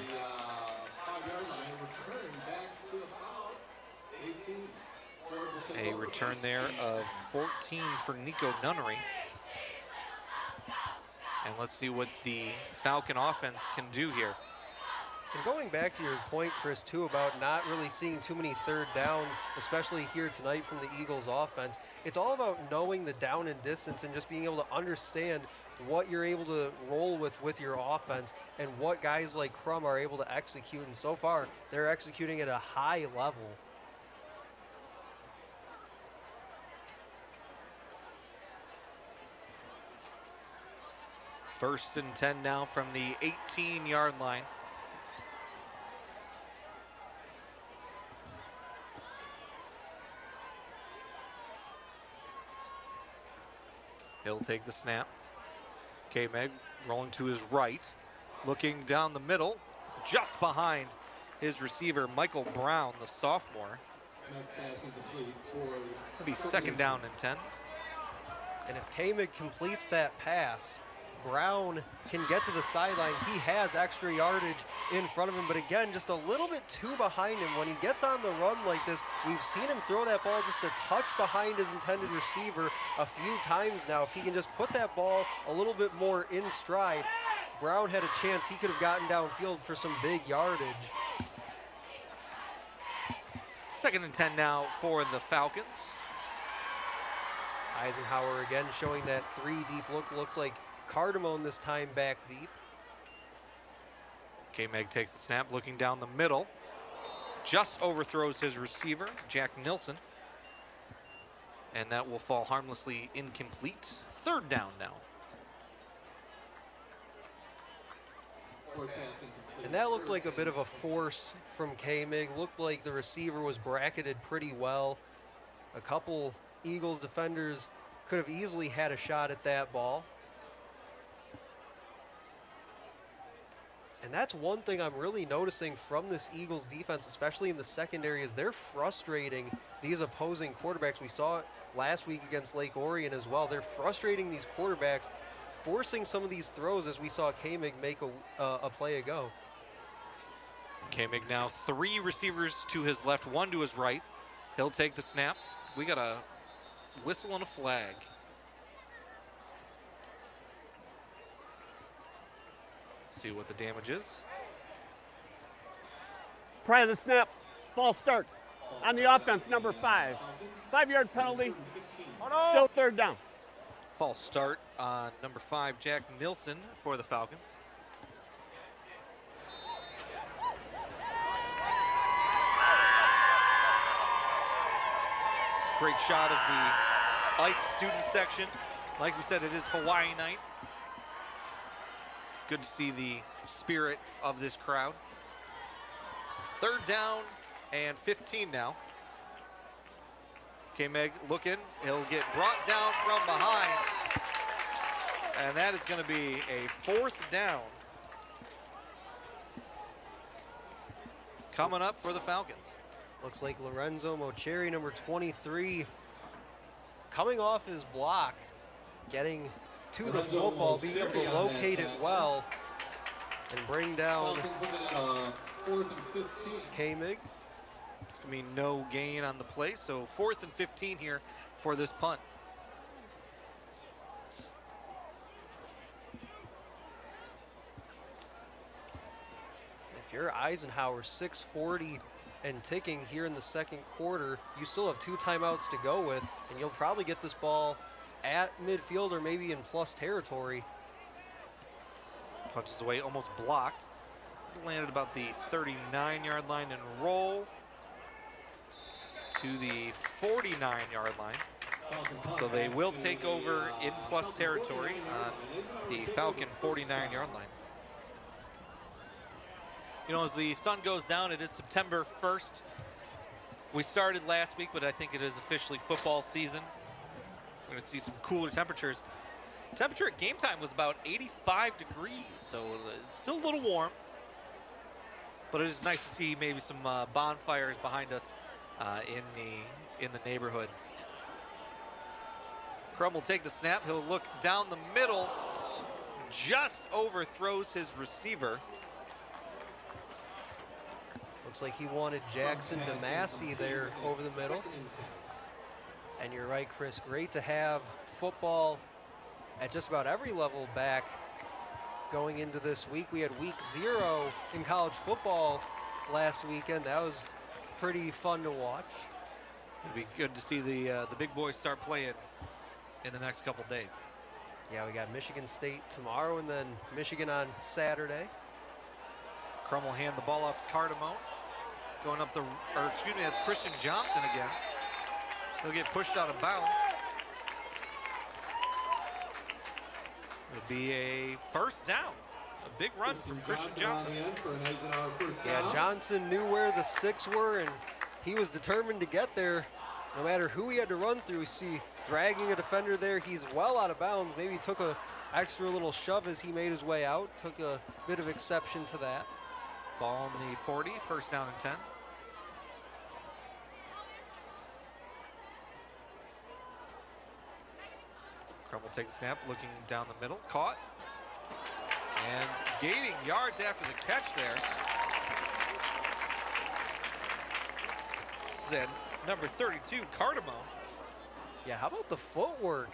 Speaker 4: A return there of 14 for Nico Nunnery. And let's see what the Falcon offense can do here.
Speaker 2: And going back to your point, Chris, too, about not really seeing too many 3rd downs, especially here tonight from the Eagles offense, it's all about knowing the down and distance and just being able to understand what you're able to roll with your offense and what guys like Crum are able to execute. And so far, they're executing at a high level.
Speaker 4: First and 10 now from the 18-yard line. He'll take the snap. K-Meg rolling to his right, looking down the middle, just behind his receiver, Michael Brown, the sophomore. It'll be 2nd down and 10.
Speaker 2: And if K-Meg completes that pass, Brown can get to the sideline. He has extra yardage in front of him, but again, just a little bit too behind him. When he gets on the run like this, we've seen him throw that ball just a touch behind his intended receiver a few times now. If he can just put that ball a little bit more in stride, Brown had a chance. He could have gotten downfield for some big yardage.
Speaker 4: 2nd and 10 now for the Falcons.
Speaker 2: Eisenhower again showing that 3-deep look. Looks like Cardamone this time back deep.
Speaker 4: K-Meg takes the snap, looking down the middle. Just overthrows his receiver, Jack Nilsson. And that will fall harmlessly incomplete. 3rd down now.
Speaker 2: And that looked like a bit of a force from K-Mig. Looked like the receiver was bracketed pretty well. A couple Eagles defenders could have easily had a shot at that ball. And that's one thing I'm really noticing from this Eagles defense, especially in the secondary, is they're frustrating these opposing quarterbacks. We saw it last week against Lake Orion as well. They're frustrating these quarterbacks forcing some of these throws as we saw K-Mig make a play ago.
Speaker 4: K-Mig now 3 receivers to his left, 1 to his right. He'll take the snap. We got a whistle and a flag. See what the damage is.
Speaker 6: Prior to the snap, false start on the offense, number 5. 5-yard penalty, still 3rd down.
Speaker 4: False start on number 5, Jack Nilsson for the Falcons. Great shot of the Ike student section. Like we said, it is Hawaii night. Good to see the spirit of this crowd. 3rd down and 15 now. K-Meg looking, he'll get brought down from behind. And that is going to be a 4th down. Coming up for the Falcons.
Speaker 2: Looks like Lorenzo Mocheri, number 23, coming off his block, getting to the football, being able to locate it well and bring down K-Mig.
Speaker 4: It's going to be no gain on the play, so 4th and 15 here for this punt.
Speaker 2: If you're Eisenhower, 6:40 and ticking here in the 2nd quarter, you still have 2 timeouts to go with, and you'll probably get this ball at midfield or maybe in plus territory.
Speaker 4: Punches away, almost blocked. Landed about the 39-yard line and roll to the 49-yard line. So they will take over in plus territory on the Falcon 49-yard line. You know, as the sun goes down, it is September 1st. We started last week, but I think it is officially football season. We're going to see some cooler temperatures. Temperature at game time was about 85 degrees, so it's still a little warm. But it is nice to see maybe some bonfires behind us in the neighborhood. Crum will take the snap. He'll look down the middle, just overthrows his receiver.
Speaker 2: Looks like he wanted Jackson DeMassey there over the middle. And you're right, Chris, great to have football at just about every level back going into this week. We had week 0 in college football last weekend. That was pretty fun to watch.
Speaker 4: It'd be good to see the big boys start playing in the next couple days.
Speaker 2: Yeah, we got Michigan State tomorrow and then Michigan on Saturday.
Speaker 4: Crum will hand the ball off to Cardamone. Going up that's Christian Johnson again. He'll get pushed out of bounds. It'll be a 1st down. A big run from Christian Johnson.
Speaker 2: Yeah, Johnson knew where the sticks were, and he was determined to get there no matter who he had to run through. See, dragging a defender there, he's well out of bounds. Maybe took a extra little shove as he made his way out. Took a bit of exception to that.
Speaker 4: Ball on the 40, 1st down and 10. Crum will take the snap, looking down the middle, caught. And gaining yards after the catch there. Then number 32, Cardamone.
Speaker 2: Yeah, how about the footwork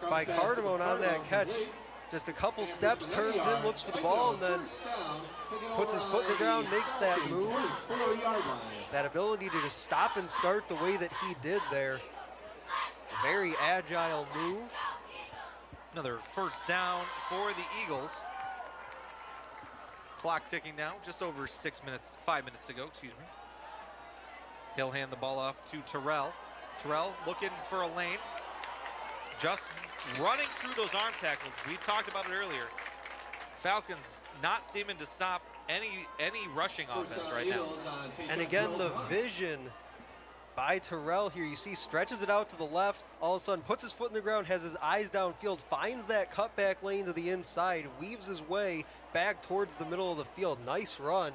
Speaker 2: by Cardamone on that catch? Just a couple steps, turns in, looks for the ball, and then puts his foot in the ground, makes that move. That ability to just stop and start the way that he did there. Very agile move.
Speaker 4: Another 1st down for the Eagles. Clock ticking now, just over 5 minutes to go, excuse me. He'll hand the ball off to Terrell. Terrell looking for a lane. Just running through those arm tackles. We talked about it earlier. Falcons not seeming to stop any rushing offense right now.
Speaker 2: And again, the vision by Terrell here. You see, stretches it out to the left, all of a sudden puts his foot in the ground, has his eyes downfield, finds that cutback lane to the inside, weaves his way back towards the middle of the field. Nice run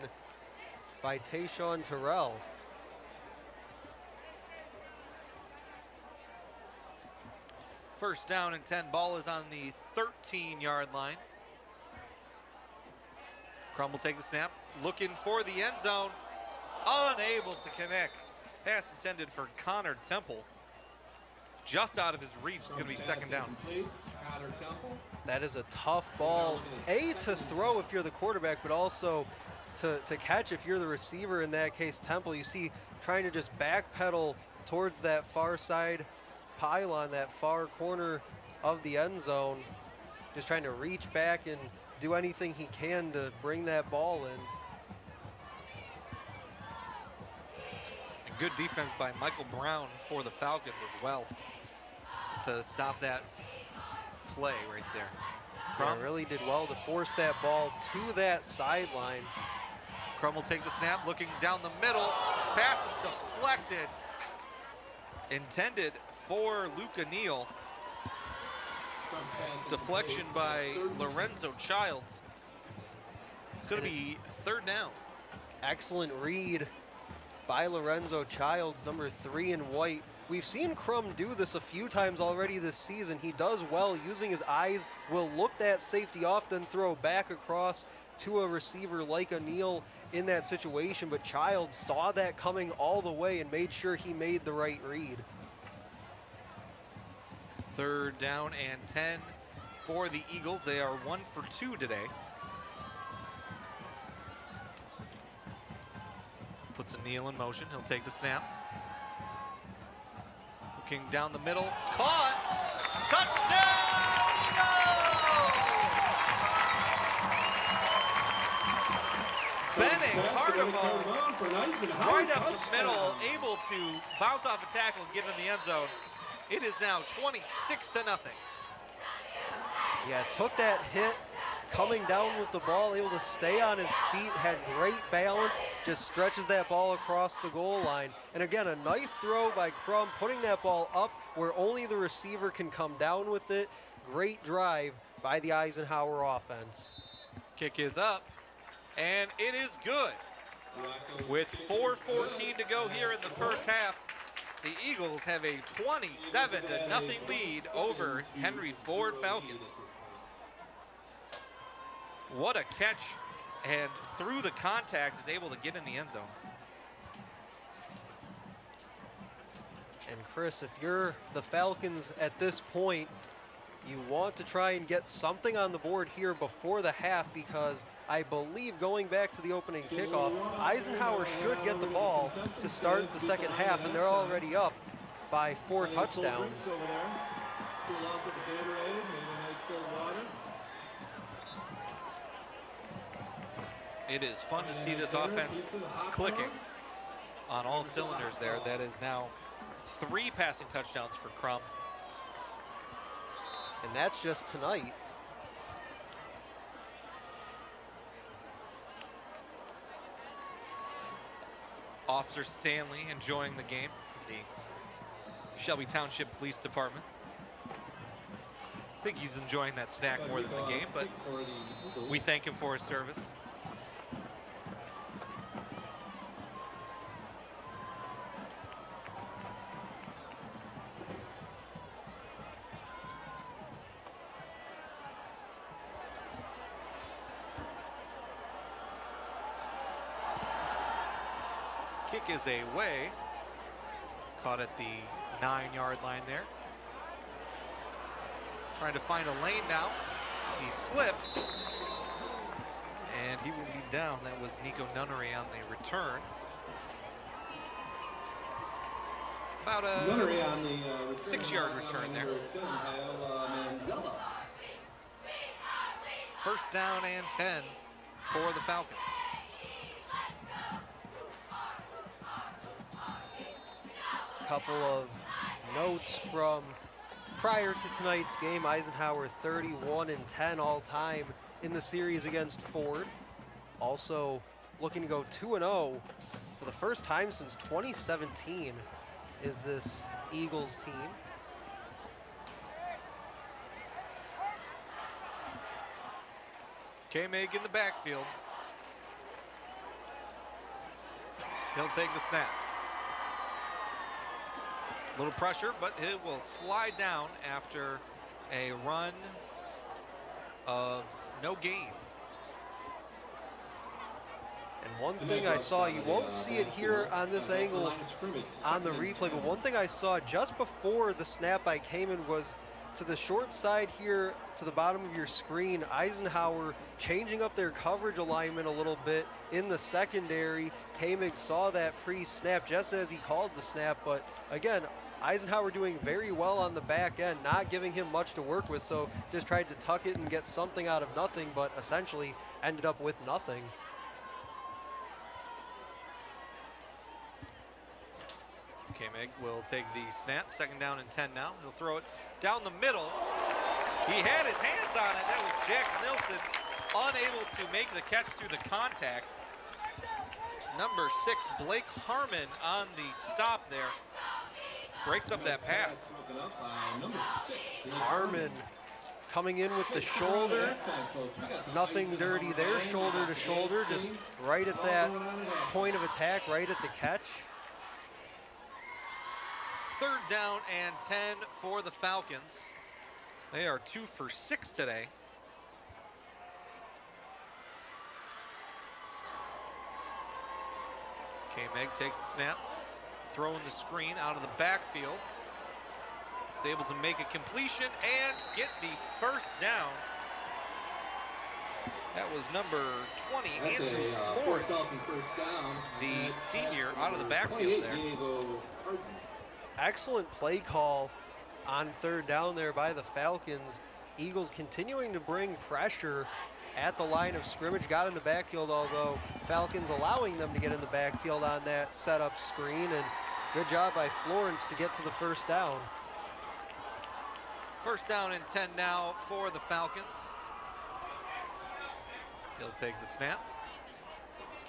Speaker 2: by Tayshawn Terrell.
Speaker 4: First down and 10. Ball is on the 13-yard line. Crum will take the snap, looking for the end zone. Unable to connect. Pass intended for Connor Temple. Just out of his reach. It's going to be second down.
Speaker 2: That is a tough ball, to throw if you're the quarterback, but also to catch if you're the receiver, in that case Temple. You see trying to just backpedal towards that far side pylon, that far corner of the end zone, just trying to reach back and do anything he can to bring that ball in.
Speaker 4: And good defense by Michael Brown for the Falcons as well to stop that play right there.
Speaker 2: Yeah, really did well to force that ball to that sideline.
Speaker 4: Crum will take the snap, looking down the middle. Pass is deflected. Intended for Luca Neal. Deflection by Lorenzo Childs. It's going to be third down.
Speaker 2: Excellent read by Lorenzo Childs, number 3 in white. We've seen Crum do this a few times already this season. He does well using his eyes, will look that safety off, then throw back across to a receiver like a Neal in that situation. But Childs saw that coming all the way and made sure he made the right read.
Speaker 4: Third down and 10 for the Eagles. They are 1 for 2 today. Puts a Neal in motion. He'll take the snap. Looking down the middle. Caught. Touchdown, Eagles! Benning Cardamone right up the middle, able to bounce off a tackle and get in the end zone. It is now 26-0.
Speaker 2: Yeah, took that hit, coming down with the ball, able to stay on his feet, had great balance, just stretches that ball across the goal line. And again, a nice throw by Crum, putting that ball up where only the receiver can come down with it. Great drive by the Eisenhower offense.
Speaker 4: Kick is up, and it is good. With 4:14 to go here in the first half, the Eagles have a 27-0 lead over Henry Ford Falcons. What a catch, and through the contact is able to get in the end zone.
Speaker 2: And Chris, if you're the Falcons at this point, you want to try and get something on the board here before the half, because I believe going back to the opening kickoff, Eisenhower should get the ball to start the second half, and they're already up by 4 touchdowns.
Speaker 4: It is fun to see this offense clicking on all cylinders there. That is now 3 passing touchdowns for Crum.
Speaker 2: And that's just tonight.
Speaker 4: Officer Stanley enjoying the game from the Shelby Township Police Department. I think he's enjoying that snack more than the game, but we thank him for his service. Kick is away. Caught at the 9-yard line there. Trying to find a lane now. He slips. And he will be down. That was Nico Nunnery on the return. About a 6-yard return there. First down and 10 for the Falcons.
Speaker 2: Couple of notes from prior to tonight's game. Eisenhower 31-10 all time in the series against Ford. Also looking to go 2-0 for the first time since 2017 is this Eagles team.
Speaker 4: K-Mig in the backfield. He'll take the snap. Little pressure, but it will slide down after a run of no gain.
Speaker 2: And one thing I saw, you won't see it here on this angle on the replay, but one thing I saw just before the snap by Kamen was to the short side here to the bottom of your screen, Eisenhower changing up their coverage alignment a little bit in the secondary. Kamen saw that pre-snap just as he called the snap, but again, Eisenhower doing very well on the back end, not giving him much to work with, so just tried to tuck it and get something out of nothing, but essentially ended up with nothing.
Speaker 4: Kamen will take the snap, 2nd down and 10 now. He'll throw it down the middle. He had his hands on it. That was Jack Nilsson, unable to make the catch through the contact. Number 6, Blake Harmon on the stop there. Breaks up that pass.
Speaker 2: Harmon coming in with the shoulder. Nothing dirty there, shoulder to shoulder, just right at that point of attack, right at the catch.
Speaker 4: 3rd down and 10 for the Falcons. They are 2 for 6 today. K-Meg takes the snap, throwing the screen out of the backfield. Is able to make a completion and get the 1st down. That was number 20, Andrew Florence, the senior, out of the backfield there.
Speaker 2: Excellent play call on 3rd down there by the Falcons. Eagles continuing to bring pressure at the line of scrimmage. Got in the backfield, although Falcons allowing them to get in the backfield on that setup screen, and good job by Florence to get to the 1st down.
Speaker 4: 1st down and 10 now for the Falcons. He'll take the snap.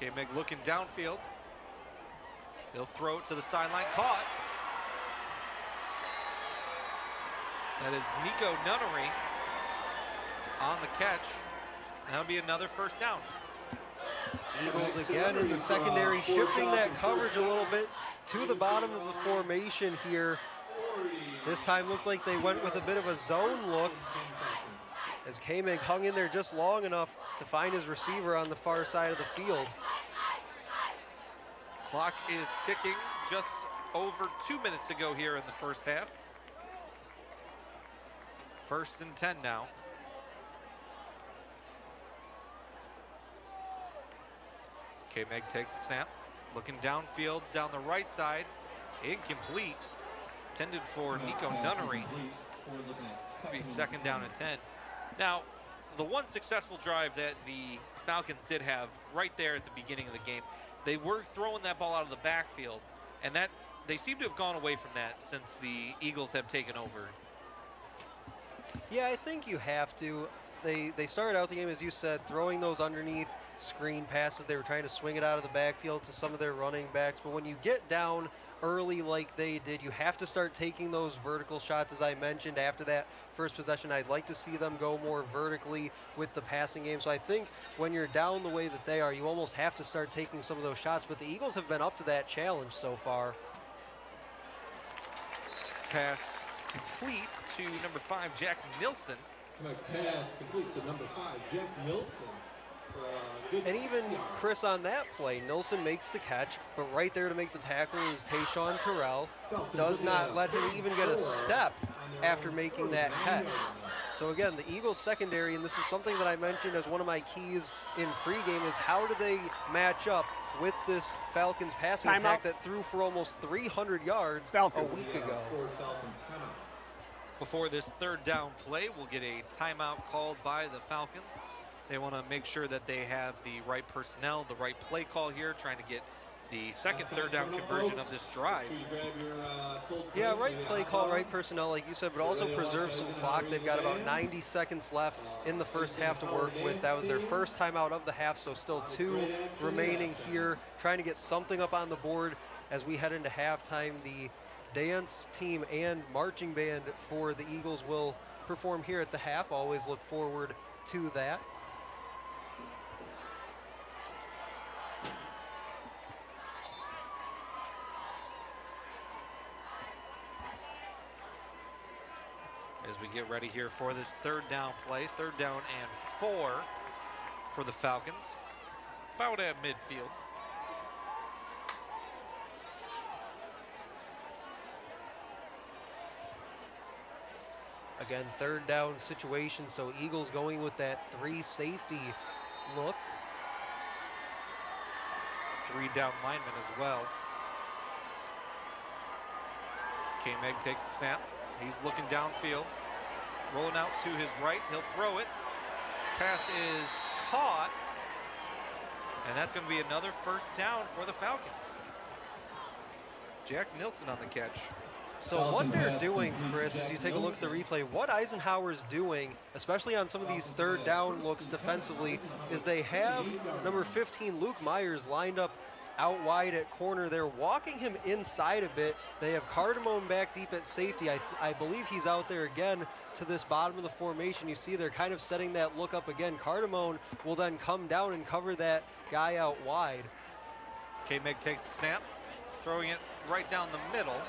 Speaker 4: K-Meg looking downfield. He'll throw it to the sideline, caught. That is Nico Nunnery on the catch. That'll be another 1st down.
Speaker 2: Eagles again in the secondary, shifting that coverage a little bit to the bottom of the formation here. This time looked like they went with a bit of a zone look as K-Meg hung in there just long enough to find his receiver on the far side of the field.
Speaker 4: Clock is ticking, just over 2 minutes to go here in the 1st half. 1st and 10 now. K-Meg takes the snap, looking downfield, down the right side, incomplete. Intended for Nico Nunnery. Be 2nd down and 10. Now, the one successful drive that the Falcons did have right there at the beginning of the game, they were throwing that ball out of the backfield, and that they seem to have gone away from that since the Eagles have taken over.
Speaker 2: Yeah, I think you have to. They started out the game, as you said, throwing those underneath screen passes. They were trying to swing it out of the backfield to some of their running backs, but when you get down early like they did, you have to start taking those vertical shots. As I mentioned, after that 1st possession, I'd like to see them go more vertically with the passing game. So I think when you're down the way that they are, you almost have to start taking some of those shots, but the Eagles have been up to that challenge so far.
Speaker 4: Pass complete to number 5, Jack Nilsson.
Speaker 5: Pass complete to number 5, Jack Nilsson.
Speaker 2: And even Chris on that play, Nilsson makes the catch, but right there to make the tackle is Tayshawn Terrell. Does not let him even get a step after making that catch. So again, the Eagles secondary, and this is something that I mentioned as one of my keys in pregame, is how do they match up with this Falcons passing attack that threw for almost 300 yards a week ago.
Speaker 4: Before this 3rd down play, we'll get a timeout called by the Falcons. They want to make sure that they have the right personnel, the right play call here, trying to get the 2nd 3rd down conversion of this drive.
Speaker 2: Yeah, right play call, right personnel, like you said, but also preserve some clock. They've got about 90 seconds left in the 1st half to work with. That was their 1st timeout of the half, so still 2 remaining here, trying to get something up on the board as we head into halftime. The dance team and marching band for the Eagles will perform here at the half. Always look forward to that.
Speaker 4: as we get ready here for this third down play. 3rd down and 4 for the Falcons. About at midfield.
Speaker 2: Again, 3rd down situation, so Eagles going with that 3 safety look.
Speaker 4: 3 down linemen as well. K-Meg takes the snap. He's looking downfield. Rolling out to his right. He'll throw it. Pass is caught. And that's going to be another 1st down for the Falcons. Jack Nilsson on the catch.
Speaker 2: So what they're doing, Chris, as you take a look at the replay, what Eisenhower's doing, especially on some of these 3rd down looks defensively, is they have number 15, Luke Myers, lined up out wide at corner. They're walking him inside a bit. They have Cardamone back deep at safety. I believe he's out there again to this bottom of the formation. You see they're kind of setting that look up again. Cardamone will then come down and cover that guy out wide.
Speaker 4: K-Meg takes the snap, throwing it right down the middle.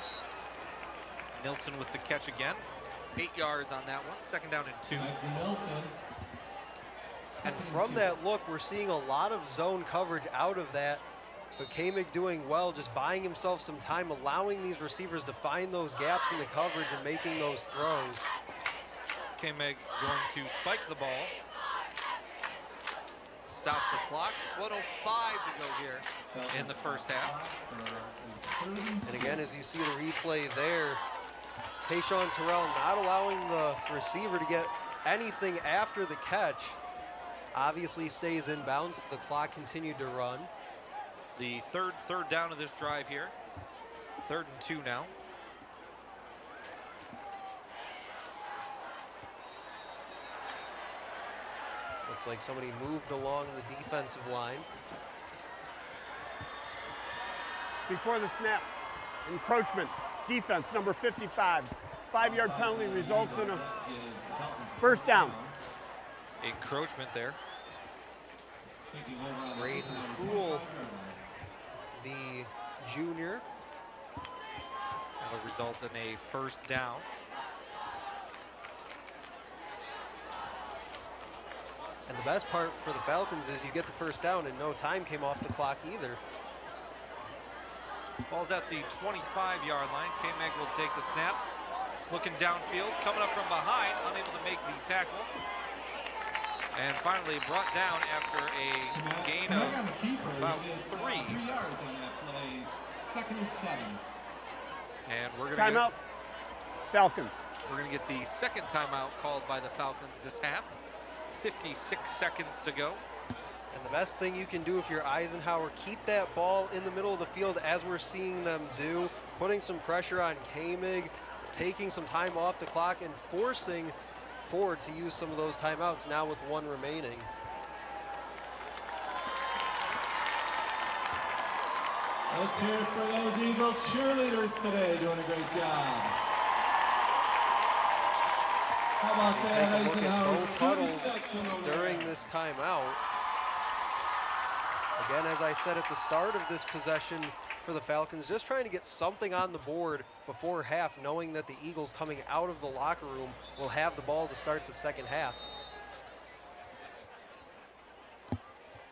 Speaker 4: Nilsson with the catch again. 8 yards on that one. 2nd down and 2.
Speaker 2: And from that look, we're seeing a lot of zone coverage out of that. But K-Meg doing well, just buying himself some time, allowing these receivers to find those gaps in the coverage and making those throws.
Speaker 4: K-Meg going to spike the ball. Stops the clock. 1:05 to go here in the 1st half.
Speaker 2: And again, as you see the replay there, Tayshawn Terrell not allowing the receiver to get anything after the catch. Obviously stays in bounds. The clock continued to run.
Speaker 4: The third down of this drive here. 3rd and 2 now.
Speaker 2: Looks like somebody moved along the defensive line.
Speaker 6: Before the snap, encroachment, defense, number 55. 5-yard penalty results in a 1st down.
Speaker 4: Encroachment there.
Speaker 2: Braden Poole, the junior.
Speaker 4: That'll result in a 1st down.
Speaker 2: And the best part for the Falcons is you get the 1st down and no time came off the clock either.
Speaker 4: Ball's at the 25-yard line. K-Meg will take the snap. Looking downfield, coming up from behind, unable to make the tackle. And finally brought down after a gain of about 3.
Speaker 5: 3 yards on that play. 2nd and 7.
Speaker 4: And we're going
Speaker 6: Timeout, Falcons.
Speaker 4: We're going to get the 2nd timeout called by the Falcons this half. 56 seconds to go.
Speaker 2: And the best thing you can do if you're Eisenhower, keep that ball in the middle of the field as we're seeing them do, putting some pressure on K-Mig, taking some time off the clock and forcing Ford to use some of those timeouts now with 1 remaining.
Speaker 5: Let's hear it for those Eagles cheerleaders today, doing a great job. How about that,
Speaker 2: Take a look at both huddles
Speaker 5: section
Speaker 2: during this timeout. Again, as I said at the start of this possession for the Falcons, just trying to get something on the board before half, knowing that the Eagles coming out of the locker room will have the ball to start the 2nd half.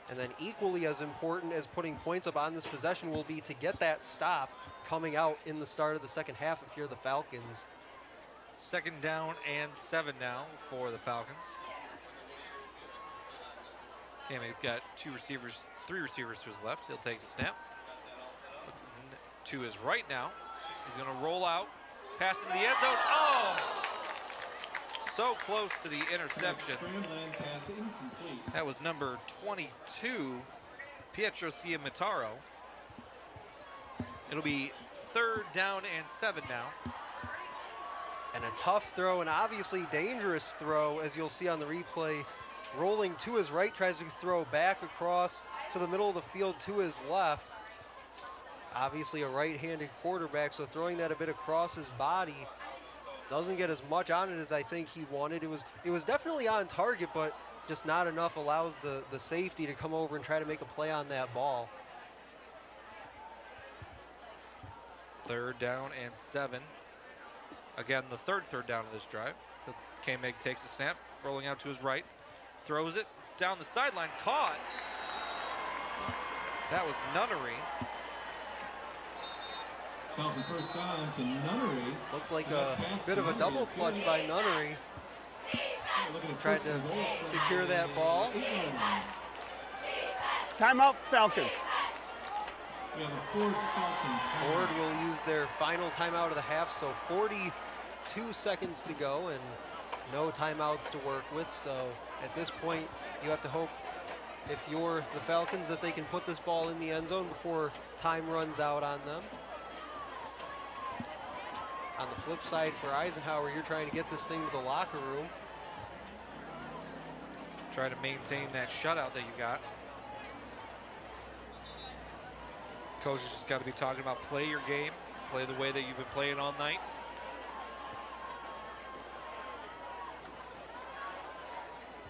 Speaker 2: And then equally as important as putting points up on this possession will be to get that stop coming out in the start of the 2nd half if you're the Falcons.
Speaker 4: 2nd down and 7 now for the Falcons. K-Meg's got 3 receivers to his left. He'll take the snap. Looking to his right now. He's going to roll out, pass into the end zone. Oh! So close to the interception. That was number 22, Pietro Ciamataro. It'll be 3rd down and 7 now.
Speaker 2: And a tough throw, and obviously dangerous throw, as you'll see on the replay. Rolling to his right, tries to throw back across to the middle of the field to his left. Obviously a right-handed quarterback, so throwing that a bit across his body. Doesn't get as much on it as I think he wanted. It was definitely on target, but just not enough allows the safety to come over and try to make a play on that ball.
Speaker 4: 3rd down and 7 Again, the third down of this drive. K-Meg takes the snap, rolling out to his right, throws it down the sideline, caught. That was Nunnery.
Speaker 5: Falcon first down to Nunnery.
Speaker 2: Looked like a bit of a double clutch by Nunnery. Tried to secure that ball.
Speaker 6: Timeout, Falcons.
Speaker 5: We have a Ford Falcon.
Speaker 2: Ford will use their final timeout of the half, so 42 seconds to go and no timeouts to work with. So at this point, you have to hope, if you're the Falcons, that they can put this ball in the end zone before time runs out on them. On the flip side for Eisenhower, you're trying to get this thing to the locker room.
Speaker 4: Try to maintain that shutout that you got. Coach has just got to be talking about play your game, play the way that you've been playing all night.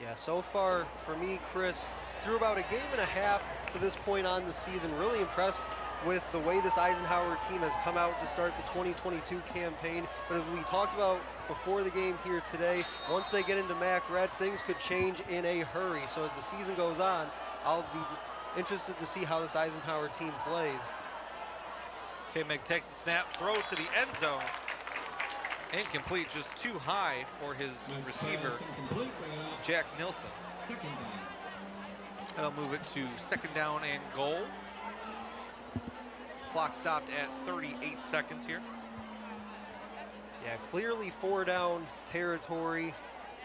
Speaker 2: Yeah, so far for me, Chris, through about a game and a half to this point on the season, really impressed with the way this Eisenhower team has come out to start the 2022 campaign. But as we talked about before the game here today, once they get into MAC Red, things could change in a hurry. So as the season goes on, I'll be interested to see how this Eisenhower team plays.
Speaker 4: K-Meg takes the snap, throw to the end zone. Incomplete, just too high for his receiver, Jack Nilsson. That'll move it to second down and goal. Clock stopped at 38 seconds here.
Speaker 2: Yeah, clearly 4-down territory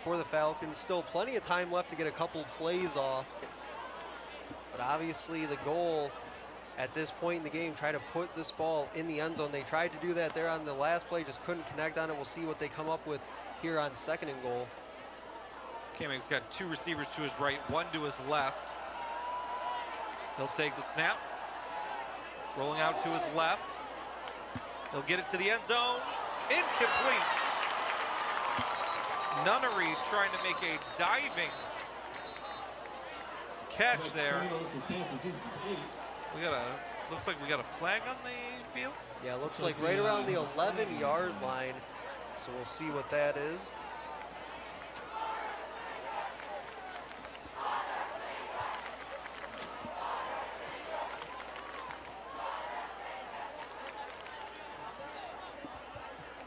Speaker 2: for the Falcons. Still plenty of time left to get a couple plays off. But obviously the goal at this point in the game, try to put this ball in the end zone. They tried to do that there on the last play, just couldn't connect on it. We'll see what they come up with here on second and goal.
Speaker 4: K-Meg's got two receivers to his right, one to his left. He'll take the snap. Rolling out to his left. He'll get it to the end zone. Incomplete. Nunnery trying to make a diving catch there. We got looks like we got a flag on the field.
Speaker 2: Yeah, looks like right around the 11-yard line. So we'll see what that is.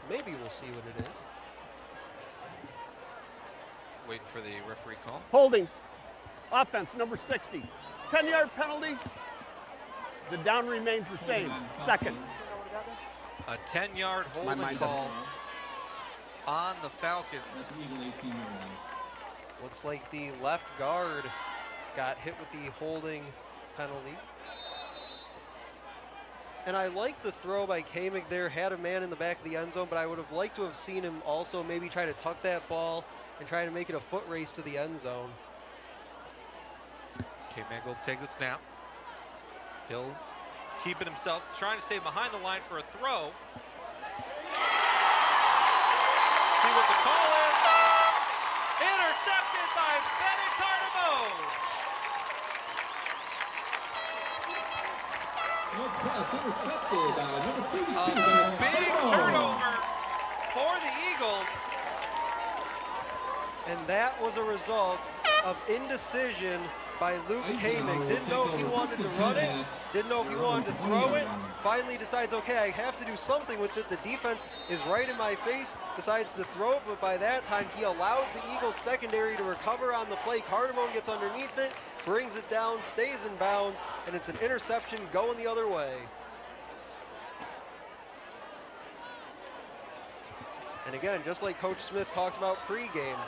Speaker 2: Maybe we'll see what it is.
Speaker 4: Waiting for the referee call.
Speaker 6: Holding. Offense, number 60. 10-yard penalty. The down remains the same. Second.
Speaker 4: A 10-yard holding call on the Falcons.
Speaker 2: Looks like the left guard got hit with the holding penalty. And I like the throw by K-Meg there, had a man in the back of the end zone, but I would have liked to have seen him also maybe try to tuck that ball and try to make it a foot race to the end zone.
Speaker 4: K-Meg will take the snap. He'll keep it himself, trying to stay behind the line for a throw. See what the call is. Intercepted by Bennett Cardamo.
Speaker 5: Next pass intercepted. Number 32.
Speaker 4: A big turnover for the Eagles.
Speaker 2: And that was a result of indecision by Luke K-Meg. Didn't know if he wanted to run it, didn't know if he wanted to throw it. Finally decides, okay, I have to do something with it. The defense is right in my face, decides to throw it, but by that time he allowed the Eagles secondary to recover on the play. Cardamone gets underneath it, brings it down, stays in bounds, and it's an interception going the other way. And again, just like Coach Smith talked about pregame,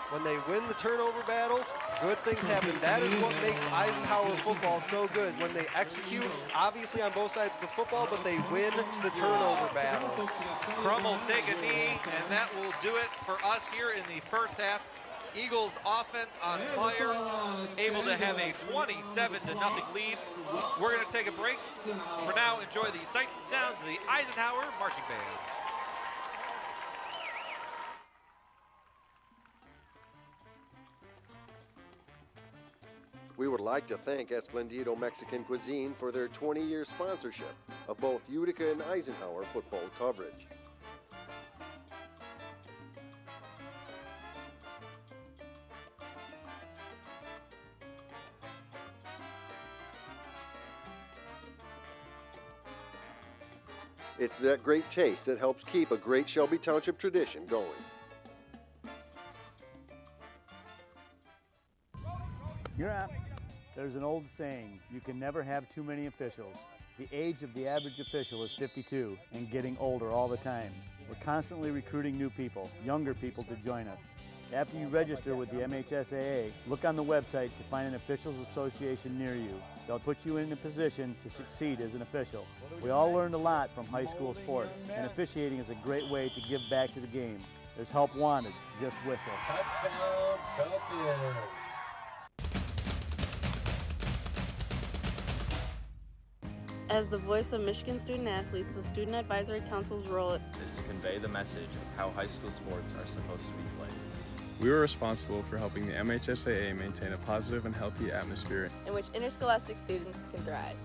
Speaker 2: when they win the turnover battle, good things happen. That is what makes Eisenhower football so good. When they execute, obviously on both sides of the football, but they win the turnover battle.
Speaker 4: Crum will take a knee, and that will do it for us here in the first half. Eagles offense on fire, able to have a 27-0 lead. We're going to take a break. For now, enjoy the sights and sounds of the Eisenhower Marching Band.
Speaker 7: We would like to thank Esplendido Mexican Cuisine for their 20-year sponsorship of both Utica and Eisenhower football coverage. It's that great taste that helps keep a great Shelby Township tradition going.
Speaker 8: You're up. There's an old saying, you can never have too many officials. The age of the average official is 52 and getting older all the time. We're constantly recruiting new people, younger people to join us. After you register with the MHSAA, look on the website to find an officials association near you. They'll put you in a position to succeed as an official. We all learned a lot from high school sports, and officiating is a great way to give back to the game. There's help wanted, just whistle.
Speaker 9: Touchdown, Shelby.
Speaker 10: As the voice of Michigan student athletes, the Student Advisory Council's role
Speaker 11: is to convey the message of how high school sports are supposed to be played.
Speaker 12: We were responsible for helping the MHSAA maintain a positive and healthy atmosphere
Speaker 13: in which interscholastic students can thrive.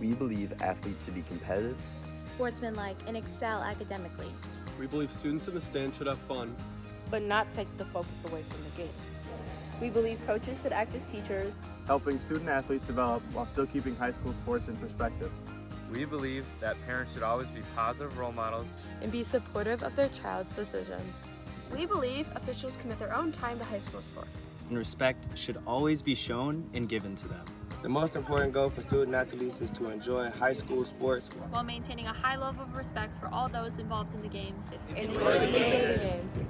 Speaker 14: We believe athletes should be competitive,
Speaker 15: sportsmanlike, and excel academically.
Speaker 16: We believe students in the stands should have fun,
Speaker 10: but not take the focus away from the game. We believe coaches should act as teachers,
Speaker 17: helping student athletes develop while still keeping high school sports in perspective.
Speaker 11: We believe that parents should always be positive role models
Speaker 18: and be supportive of their child's decisions.
Speaker 19: We believe officials commit their own time to high school sports.
Speaker 20: And respect should always be shown and given to them.
Speaker 21: The most important goal for student athletes is to enjoy high school sports
Speaker 22: while maintaining a high level of respect for all those involved in the games.
Speaker 18: Enjoy the game.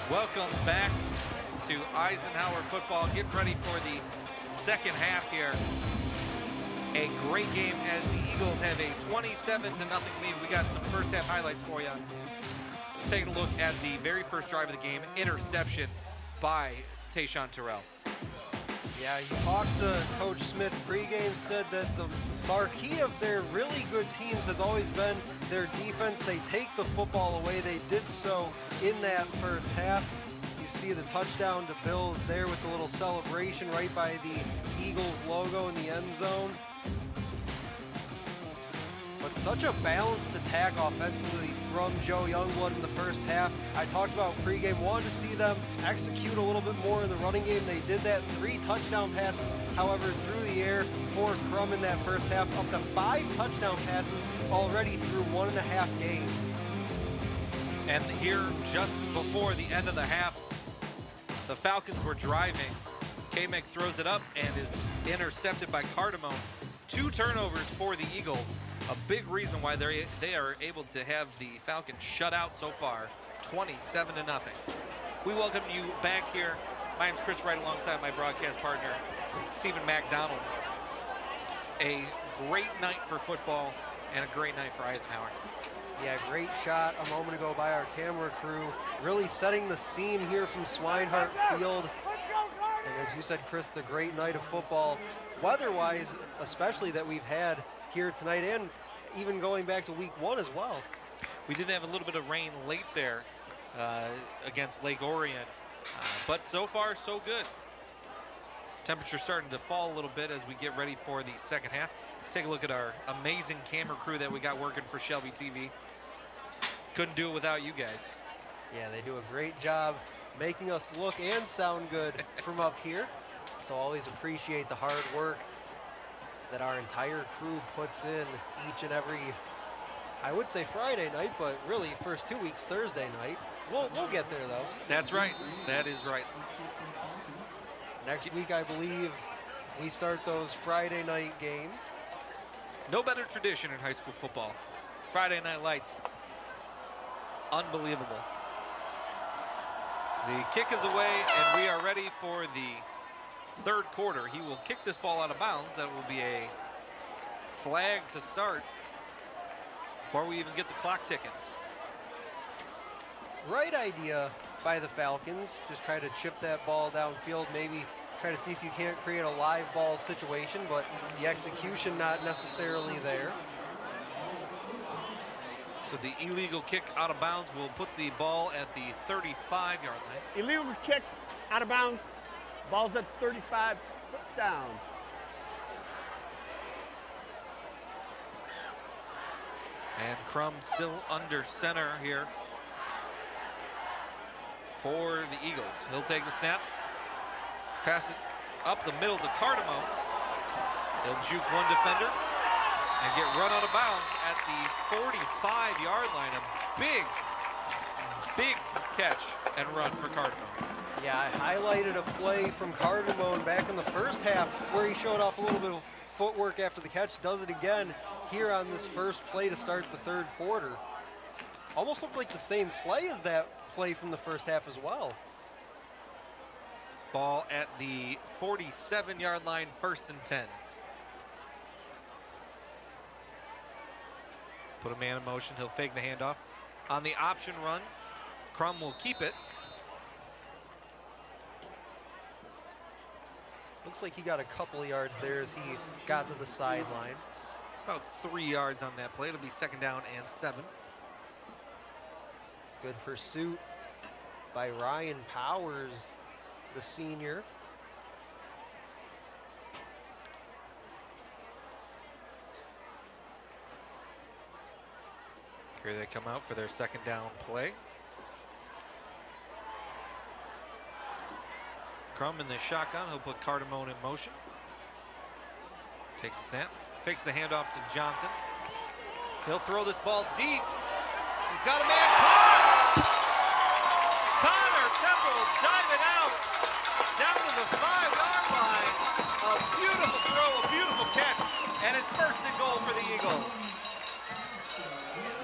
Speaker 4: Welcome back to Eisenhower football. Getting ready for the second half here. A great game as the Eagles have a 27-0 lead. We got some first half highlights for you. Taking a look at the very first drive of the game, interception by Tayshawn Terrell.
Speaker 2: Yeah, he talked to Coach Smith pregame, said that the marquee of their really good teams has always been their defense. They take the football away. They did so in that first half. You see the touchdown to Bills there with the little celebration right by the Eagles logo in the end zone. But such a balanced attack offensively from Joe Youngblood in the first half. I talked about pregame, wanted to see them execute a little bit more in the running game. They did that. 3 touchdown passes, however, through the air for Crum in that first half. Up to 5 touchdown passes already through 1.5 games.
Speaker 4: And here, just before the end of the half, the Falcons were driving. K-Meg throws it up and is intercepted by Cardamone. 2 turnovers for the Eagles. A big reason why they are able to have the Falcons shut out so far, 27-0. We welcome you back here. My name's Chris Wright alongside my broadcast partner, Stephen McDonald. A great night for football and a great night for Eisenhower.
Speaker 2: Yeah, great shot a moment ago by our camera crew, really setting the scene here from Swinehart Field. And as you said, Chris, the great night of football, weather-wise especially, that we've had here tonight, and even going back to week 1 as well.
Speaker 4: We did have a little bit of rain late there against Lake Orion, but so far so good. Temperature starting to fall a little bit as we get ready for the second half. Take a look at our amazing camera crew that we got working for Shelby TV. Couldn't do it without you guys.
Speaker 2: Yeah, they do a great job making us look and sound good from up here. So always appreciate the hard work that our entire crew puts in each and every, I would say Friday night, but really first 2 weeks Thursday night. We'll get there though.
Speaker 4: That's right. That is right.
Speaker 2: Next week, I believe, we start those Friday night games.
Speaker 4: No better tradition in high school football. Friday Night Lights. Unbelievable. The kick is away, and we are ready for the third quarter. He will kick this ball out of bounds. That will be a flag to start before we even get the clock ticking.
Speaker 2: Right idea by the Falcons. Just try to chip that ball downfield, maybe try to see if you can't create a live ball situation, but the execution not necessarily there.
Speaker 4: So the illegal kick out of bounds will put the ball at the 35-yard line.
Speaker 6: Illegal kick out of bounds. Ball's at 35, foot down.
Speaker 4: And Crum still under center here for the Eagles. He'll take the snap, pass it up the middle to Cardamone. He'll juke one defender and get run out of bounds at the 45-yard line. A big catch and run for Cardamone.
Speaker 2: Yeah, I highlighted a play from Cardamone back in the first half where he showed off a little bit of footwork after the catch. Does it again here on this first play to start the third quarter. Almost looked like the same play as that play from the first half as well.
Speaker 4: Ball at the 47-yard line, 1st and 10. Put a man in motion. He'll fake the handoff. On the option run, Crum will keep it.
Speaker 2: Looks like he got a couple of yards there as he got to the sideline.
Speaker 4: About 3 yards on that play. It'll be 2nd down and 7.
Speaker 2: Good pursuit by Ryan Powers, the senior.
Speaker 4: Here they come out for their 2nd down play. Crum in the shotgun. He'll put Cardamone in motion. Takes a snap. Fakes the handoff to Johnson. He'll throw this ball deep. He's got a man caught. Connor Temple diving out down to the 5-yard line. A beautiful throw, a beautiful catch, and it's 1st and goal for the Eagles.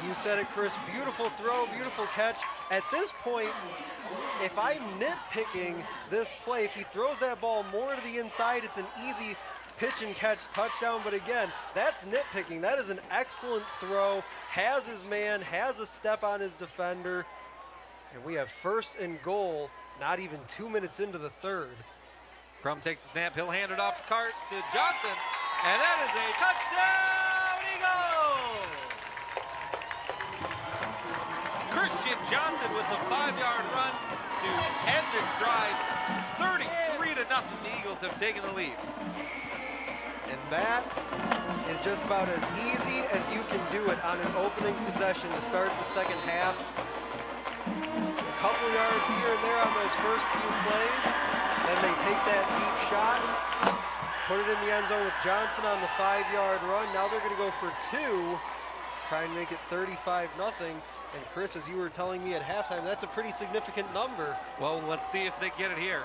Speaker 2: You said it, Chris. Beautiful throw, beautiful catch. At this point, if I'm nitpicking this play, if he throws that ball more to the inside, it's an easy pitch and catch touchdown. But again, that's nitpicking. That is an excellent throw. Has his man, has a step on his defender. And we have 1st and goal, not even 2 minutes into the third.
Speaker 4: Crum takes the snap. He'll hand it off to Johnson. And that is a touchdown, Eagles! Christian Johnson with the 5-yard run to end this drive. 33-0. The Eagles have taken the lead.
Speaker 2: And that is just about as easy as you can do it on an opening possession to start the second half. A couple yards here and there on those first few plays. Then they take that deep shot, put it in the end zone with Johnson on the 5-yard run. Now they're going to go for 2, try and make it 35-0. And Chris, as you were telling me at halftime, that's a pretty significant number.
Speaker 4: Well, let's see if they get it here.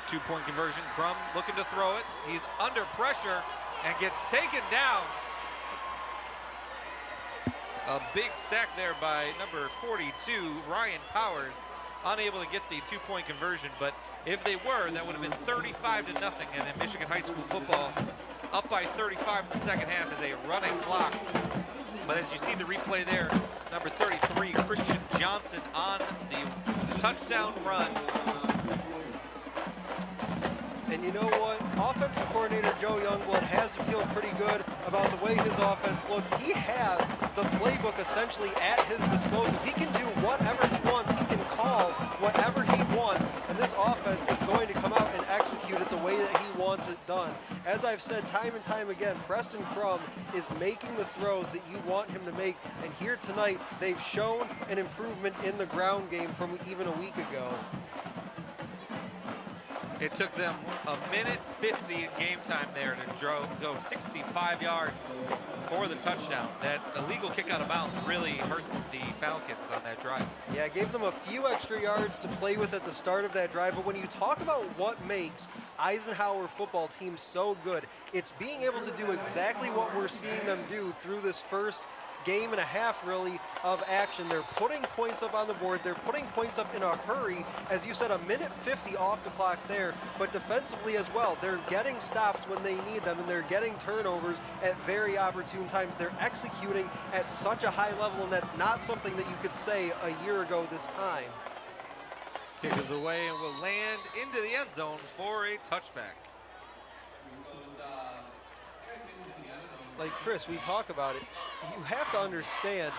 Speaker 4: 2-point conversion. Crum looking to throw it. He's under pressure and gets taken down. A big sack there by number 42, Ryan Powers. Unable to get the 2-point conversion, but if they were, that would have been 35-0. And in Michigan high school football, up by 35 in the second half is a running clock. But as you see the replay there, number 33, Christian Johnson on the touchdown run.
Speaker 2: And you know what? Offensive coordinator Joe Youngblood has to feel pretty good about the way his offense looks. He has the playbook essentially at his disposal. He can do whatever he wants. He can call whatever he wants. And this offense is going to come out and execute it the way that he wants it done. As I've said time and time again, Preston Crum is making the throws that you want him to make. And here tonight, they've shown an improvement in the ground game from even a week ago.
Speaker 4: It took them a minute 50 in game time there to go 65 yards for the touchdown. That illegal kick out of bounds really hurt the Falcons on that drive.
Speaker 2: Yeah, it gave them a few extra yards to play with at the start of that drive. But when you talk about what makes Eisenhower football teams so good, it's being able to do exactly what we're seeing them do through this first game and a half, really, of action. They're putting points up on the board. They're putting points up in a hurry. As you said, a minute 50 off the clock there, but defensively as well. They're getting stops when they need them, and they're getting turnovers at very opportune times. They're executing at such a high level, and that's not something that you could say a year ago this time.
Speaker 4: Kick is away and will land into the end zone for a touchback.
Speaker 2: like Chris, we talk about it, you have to understand,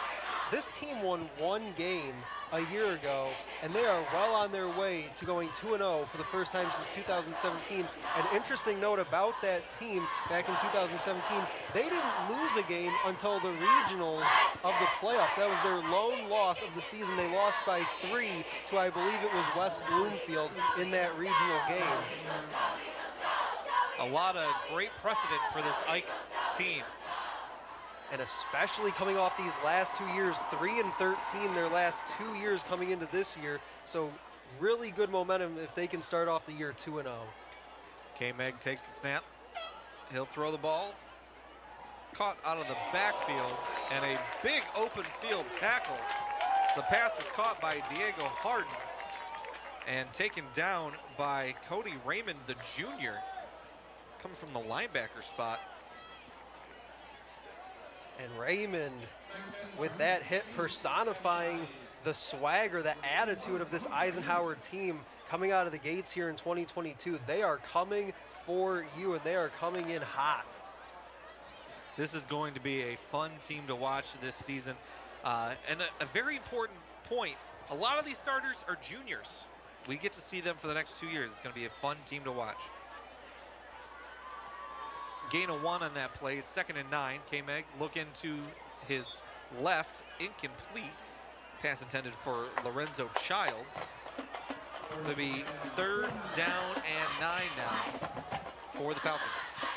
Speaker 2: this team won one game a year ago, and they are well on their way to going 2-0 for the first time since 2017. An interesting note about that team back in 2017, they didn't lose a game until the regionals of the playoffs. That was their lone loss of the season. They lost by 3 to, I believe it was West Bloomfield in that regional game.
Speaker 4: A lot of great precedent for this Ike team.
Speaker 2: And especially coming off these last 2 years, 3-13 their last 2 years coming into this year. So really good momentum if they can start off the year 2-0.
Speaker 4: K-Meg takes the snap. He'll throw the ball. Caught out of the backfield and a big open field tackle. The pass was caught by Diego Harden and taken down by Cody Raymond, the junior, coming from the linebacker spot.
Speaker 2: And Raymond, with that hit, personifying the swagger, the attitude of this Eisenhower team coming out of the gates here in 2022. They are coming for you, and they are coming in hot.
Speaker 4: This is going to be a fun team to watch this season. And a very important point, a lot of these starters are juniors. We get to see them for the next 2 years. It's going to be a fun team to watch. Gain of 1 on that play. It's 2nd and 9. K-Meg looking to his left, incomplete. Pass intended for Lorenzo Childs. It'll be 3rd down and 9 now for the Falcons.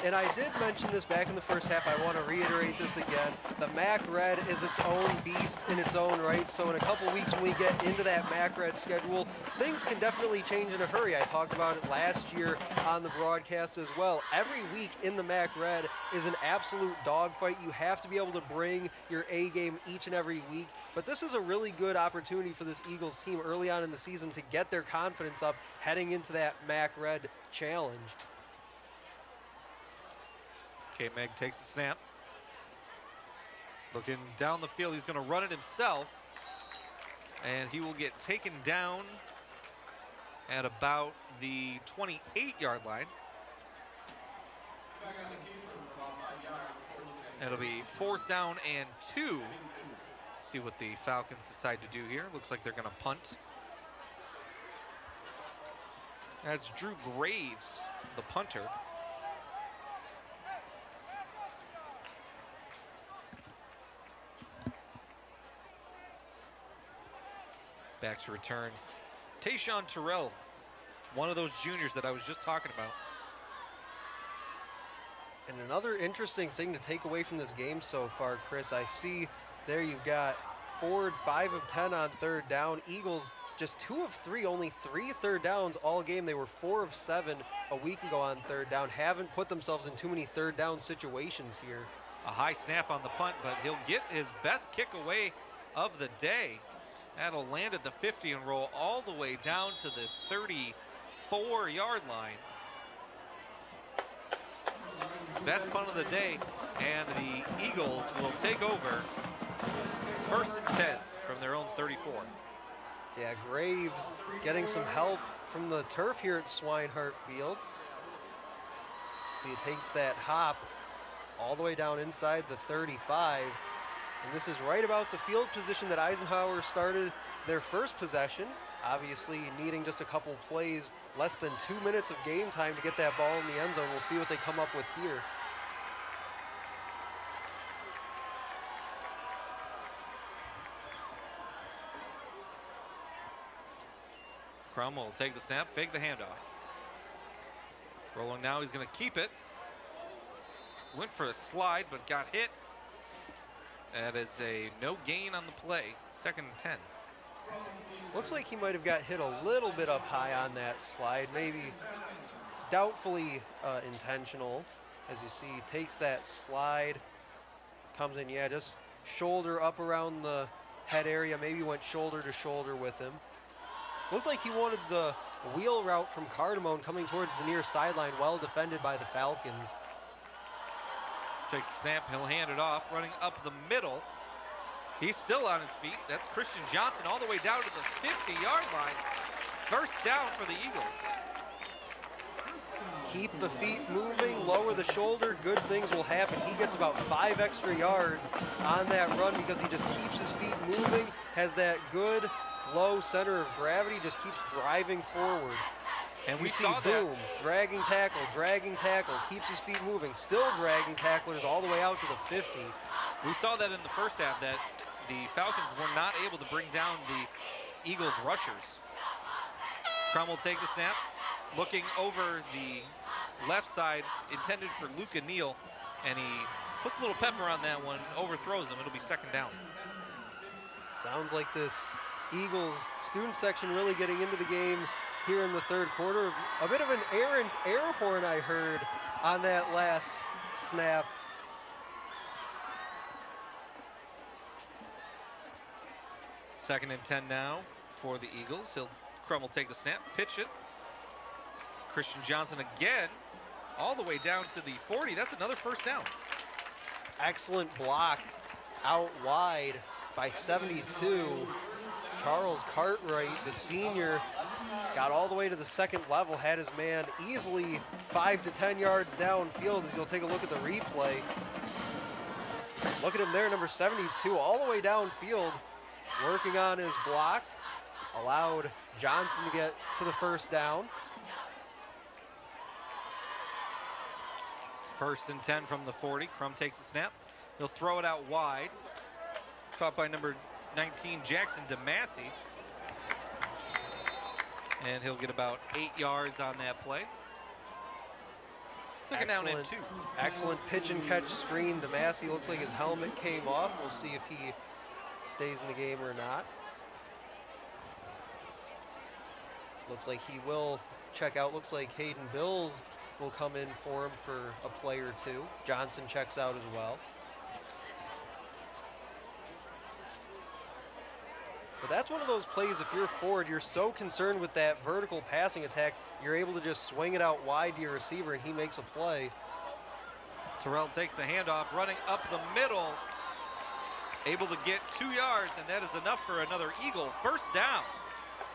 Speaker 2: And I did mention this back in the first half. I want to reiterate this again. The MAC Red is its own beast in its own right. So in a couple weeks when we get into that MAC Red schedule, things can definitely change in a hurry. I talked about it last year on the broadcast as well. Every week in the MAC Red is an absolute dogfight. You have to be able to bring your A game each and every week. But this is a really good opportunity for this Eagles team early on in the season to get their confidence up heading into that MAC Red challenge.
Speaker 4: K-Meg takes the snap. Looking down the field, he's going to run it himself. And he will get taken down at about the 28-yard line. It'll be 4th down and 2. Let's see what the Falcons decide to do here. Looks like they're going to punt. That's Drew Graves, the punter. Back to return, Tayshawn Terrell, one of those juniors that I was just talking about.
Speaker 2: And another interesting thing to take away from this game so far, Chris, I see there you've got Ford 5 of 10 on 3rd down. Eagles just 2 of 3, only 3 third downs all game. They were 4 of 7 a week ago on 3rd down. Haven't put themselves in too many 3rd down situations here.
Speaker 4: A high snap on the punt, but he'll get his best kick away of the day. That'll land at the 50 and roll all the way down to the 34-yard line. Best punt of the day, and the Eagles will take over 1st and 10 from their own 34.
Speaker 2: Yeah, Graves getting some help from the turf here at Swinehart Field. See, it takes that hop all the way down inside the 35. And this is right about the field position that Eisenhower started their first possession. Obviously needing just a couple plays, less than 2 minutes of game time to get that ball in the end zone. We'll see what they come up with here.
Speaker 4: Cromwell will take the snap, fake the handoff. Rolling now, he's going to keep it. Went for a slide, but got hit. That is a no gain on the play, 2nd and 10.
Speaker 2: Looks like he might have got hit a little bit up high on that slide, maybe doubtfully intentional. As you see, takes that slide, comes in, yeah, just shoulder up around the head area, maybe went shoulder to shoulder with him. Looked like he wanted the wheel route from Cardamone coming towards the near sideline, well defended by the Falcons.
Speaker 4: Takes the snap, he'll hand it off, running up the middle. He's still on his feet. That's Christian Johnson all the way down to the 50-yard line. 1st down for the Eagles.
Speaker 2: keep the feet moving, lower the shoulder, good things will happen. He gets about 5 extra yards on that run because he just keeps his feet moving, has that good low center of gravity, just keeps driving forward.
Speaker 4: And
Speaker 2: we see
Speaker 4: saw
Speaker 2: boom,
Speaker 4: that.
Speaker 2: dragging tackle, keeps his feet moving, still dragging tacklers all the way out to the 50.
Speaker 4: We saw that in the first half, that the Falcons were not able to bring down the Eagles rushers. Crum will take the snap, looking over the left side, intended for Luca Neal, and he puts a little pepper on that one, overthrows him. It'll be second down.
Speaker 2: Sounds like this Eagles student section really getting into the game here in the third quarter. A bit of an errant air horn I heard on that last snap.
Speaker 4: Second and 10 now for the Eagles. Crum will take the snap, pitch it. Christian Johnson again, all the way down to the 40. That's another first down.
Speaker 2: Excellent block out wide by 72. Charles Cartwright, the senior, got all the way to the second level, had his man easily 5 to 10 yards downfield as you'll take a look at the replay. Look at him there, number 72, all the way downfield, working on his block. Allowed Johnson to get to the first down.
Speaker 4: First and 10 from the 40. Crum takes the snap. He'll throw it out wide. Caught by number 19, Jackson DeMassey. And he'll get about 8 yards on that play. Second down and 2.
Speaker 2: Excellent pitch and catch screen. DeMassey looks like his helmet came off. We'll see if he stays in the game or not. Looks like he will check out. Looks like Hayden Bills will come in for him for a play or two. Johnson checks out as well. But that's one of those plays, if you're forward, you're so concerned with that vertical passing attack, you're able to just swing it out wide to your receiver and he makes a play.
Speaker 4: Terrell takes the handoff, running up the middle, able to get 2 yards, and that is enough for another Eagle first down.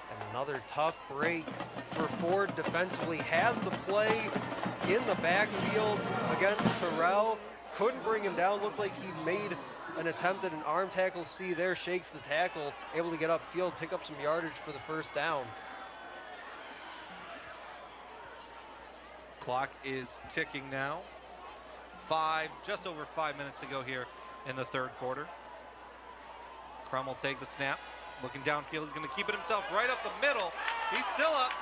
Speaker 2: And another tough break for Ford defensively. Has the play in the backfield against Terrell. Couldn't bring him down. Looked like he made an attempt at an arm tackle. See there, shakes the tackle. Able to get upfield, pick up some yardage for the first down.
Speaker 4: Clock is ticking now. Just over 5 minutes to go here in the third quarter. Crum will take the snap. Looking downfield, he's going to keep it himself right up the middle. He's still up.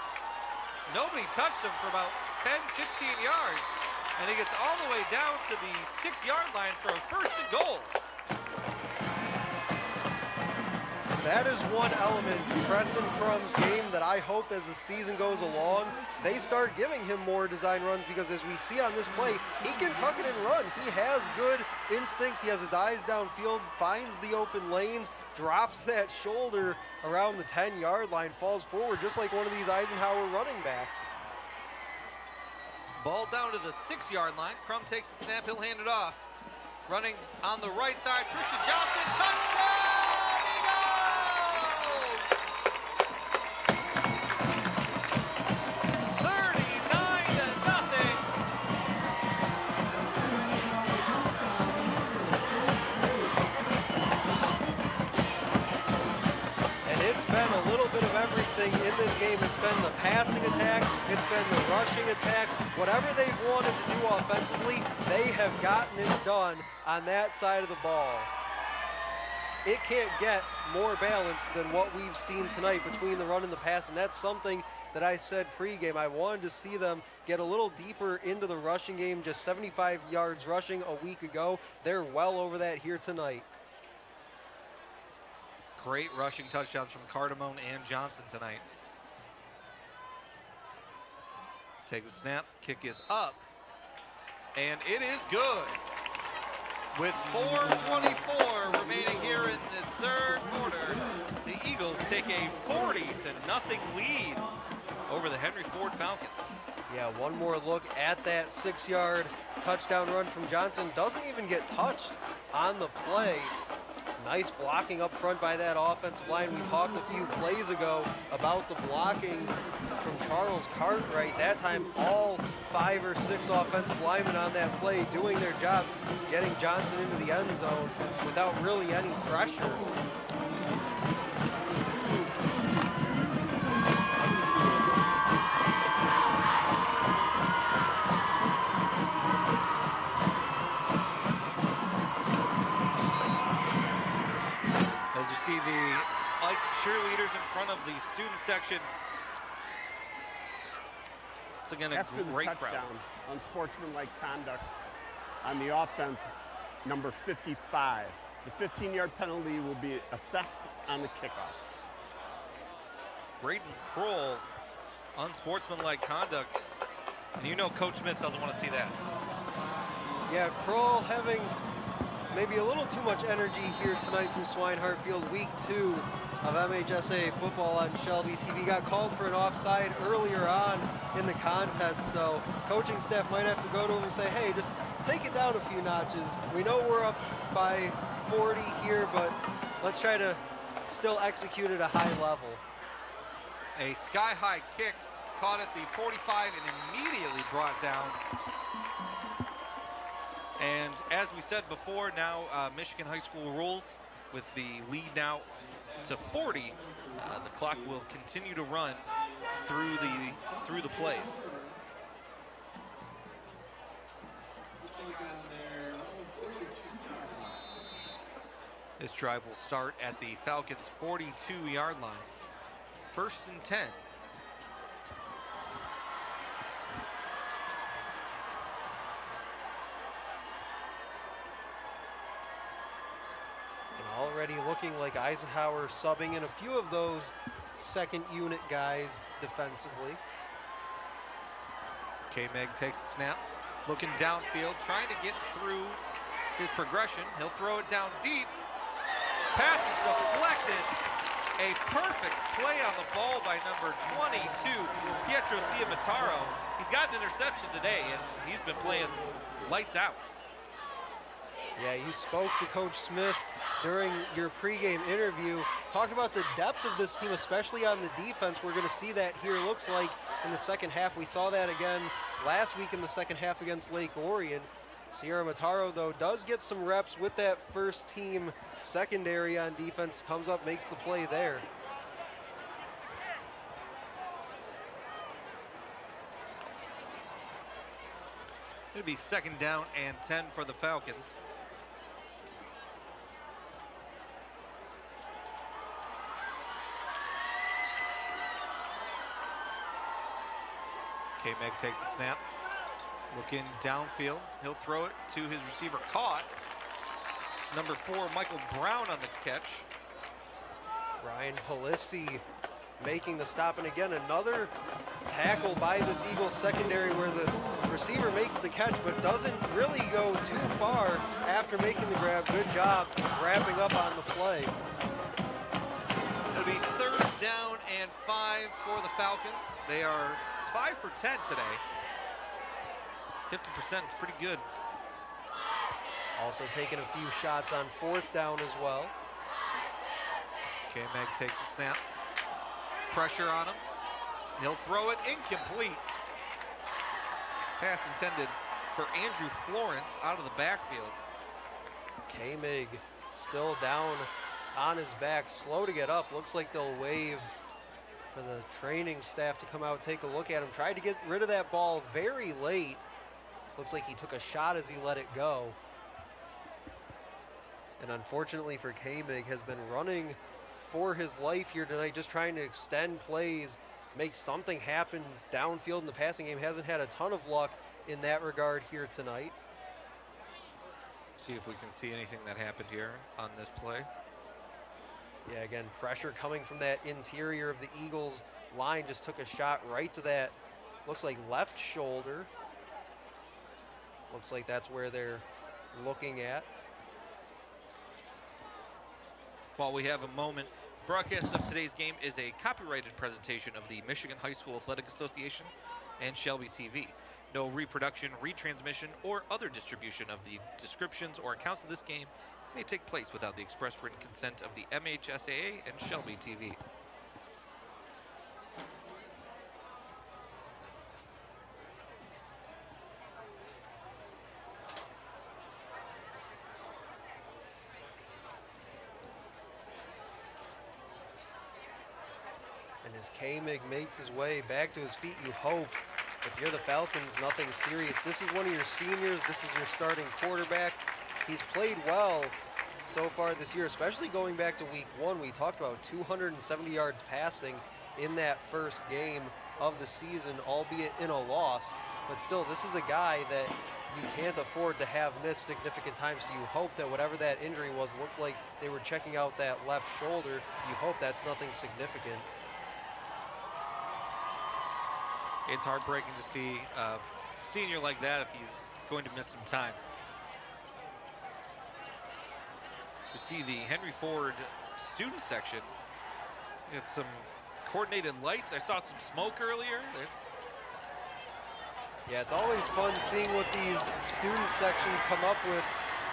Speaker 4: Nobody touched him for about 10, 15 yards. And he gets all the way down to the 6-yard line for a first and goal.
Speaker 2: That is one element to Preston Crum's game that I hope as the season goes along, they start giving him more design runs, because as we see on this play, he can tuck it and run. He has good instincts. He has his eyes downfield, finds the open lanes, drops that shoulder around the 10-yard line, falls forward just like one of these Eisenhower running backs.
Speaker 4: Ball down to the 6-yard line. Crum takes the snap, he'll hand it off. Running on the right side, Christian Johnson, touchdown!
Speaker 2: In this game, it's been the passing attack, it's been the rushing attack. Whatever they've wanted to do offensively, they have gotten it done on that side of the ball. It can't get more balanced than what we've seen tonight between the run and the pass, and that's something that I said pregame. I wanted to see them get a little deeper into the rushing game, just 75 yards rushing a week ago. They're well over that here tonight.
Speaker 4: Great rushing touchdowns from Cardamone and Johnson tonight. Take the snap, kick is up, and it is good. With 4:24 remaining here in this third quarter, the Eagles take a 40-0 lead over the Henry Ford Falcons.
Speaker 2: Yeah, one more look at that 6-yard touchdown run from Johnson. Doesn't even get touched on the play. Nice blocking up front by that offensive line. We talked a few plays ago about the blocking from Charles Cartwright. That time, all 5 or 6 offensive linemen on that play doing their jobs, getting Johnson into the end zone without really any pressure.
Speaker 4: As you see the cheerleaders in front of the student section. It's again a
Speaker 6: After
Speaker 4: great
Speaker 6: the touchdown
Speaker 4: crowd.
Speaker 6: Unsportsmanlike conduct on the offense, number 55. The 15-yard penalty will be assessed on the kickoff.
Speaker 4: Braden Kroll, unsportsmanlike conduct. And you know Coach Smith doesn't want to see that.
Speaker 2: Yeah, Kroll having maybe a little too much energy here tonight from Swinehart Field. Week 2 of MHSAA football on Shelby TV. Got called for an offside earlier on in the contest, so coaching staff might have to go to him and say, hey, just take it down a few notches. We know we're up by 40 here, but let's try to still execute at a high level.
Speaker 4: A sky-high kick caught at the 45 and immediately brought down. And as we said before, now Michigan High School rules with the lead now to 40. The clock will continue to run through the plays. This drive will start at the Falcons' 42-yard line. 1st and 10.
Speaker 2: Already looking like Eisenhower subbing in a few of those second unit guys defensively.
Speaker 4: K-Meg takes the snap, looking downfield, trying to get through his progression. He'll throw it down deep. Pass is deflected. A perfect play on the ball by number 22, Pietro Ciamataro. He's got an interception today, and he's been playing lights out.
Speaker 2: Yeah, you spoke to Coach Smith during your pregame interview, talked about the depth of this team, especially on the defense. We're going to see that here, looks like, in the second half. We saw that again last week in the second half against Lake Orion. Sierra Mataro, though, does get some reps with that first team secondary on defense, comes up, makes the play there.
Speaker 4: It'll be 2nd down and 10 for the Falcons. K-Meg takes the snap, looking downfield. He'll throw it to his receiver, caught. It's number 4, Michael Brown on the catch.
Speaker 2: Ryan Palisi making the stop, and again, another tackle by this Eagles secondary where the receiver makes the catch but doesn't really go too far after making the grab. Good job wrapping up on the play.
Speaker 4: It'll be 3rd down and 5 for the Falcons. They are 5 for 10 today. 50% is pretty good.
Speaker 2: Also taking a few shots on 4th down as well.
Speaker 4: K-Meg takes the snap. Pressure on him. He'll throw it incomplete. Pass intended for Andrew Florence out of the backfield.
Speaker 2: K-Mig still down on his back, slow to get up. Looks like they'll wave for the training staff to come out, take a look at him. Tried to get rid of that ball very late. Looks like he took a shot as he let it go. And unfortunately for K-Mig, has been running for his life here tonight, just trying to extend plays, make something happen downfield in the passing game. Hasn't had a ton of luck in that regard here tonight.
Speaker 4: See if we can see anything that happened here on this play.
Speaker 2: Yeah, again, pressure coming from that interior of the Eagles line. Just took a shot right to that, looks like left shoulder. Looks like that's where they're looking at.
Speaker 4: While we have a moment, broadcast of today's game is a copyrighted presentation of the Michigan High School Athletic Association and Shelby TV. No reproduction, retransmission, or other distribution of the descriptions or accounts of this game may take place without the express written consent of the MHSAA and Shelby TV.
Speaker 2: as K-Mig makes his way back to his feet, you hope, if you're the Falcons, nothing serious. This is one of your seniors. This is your starting quarterback. He's played well so far this year, especially going back to week 1. We talked about 270 yards passing in that first game of the season, albeit in a loss. But still, this is a guy that you can't afford to have miss significant time, so you hope that whatever that injury was, looked like they were checking out that left shoulder. You hope that's nothing significant.
Speaker 4: It's heartbreaking to see a senior like that if he's going to miss some time. You see the Henry Ford student section. Got some coordinated lights. I saw some smoke earlier.
Speaker 2: Yeah, it's always fun seeing what these student sections come up with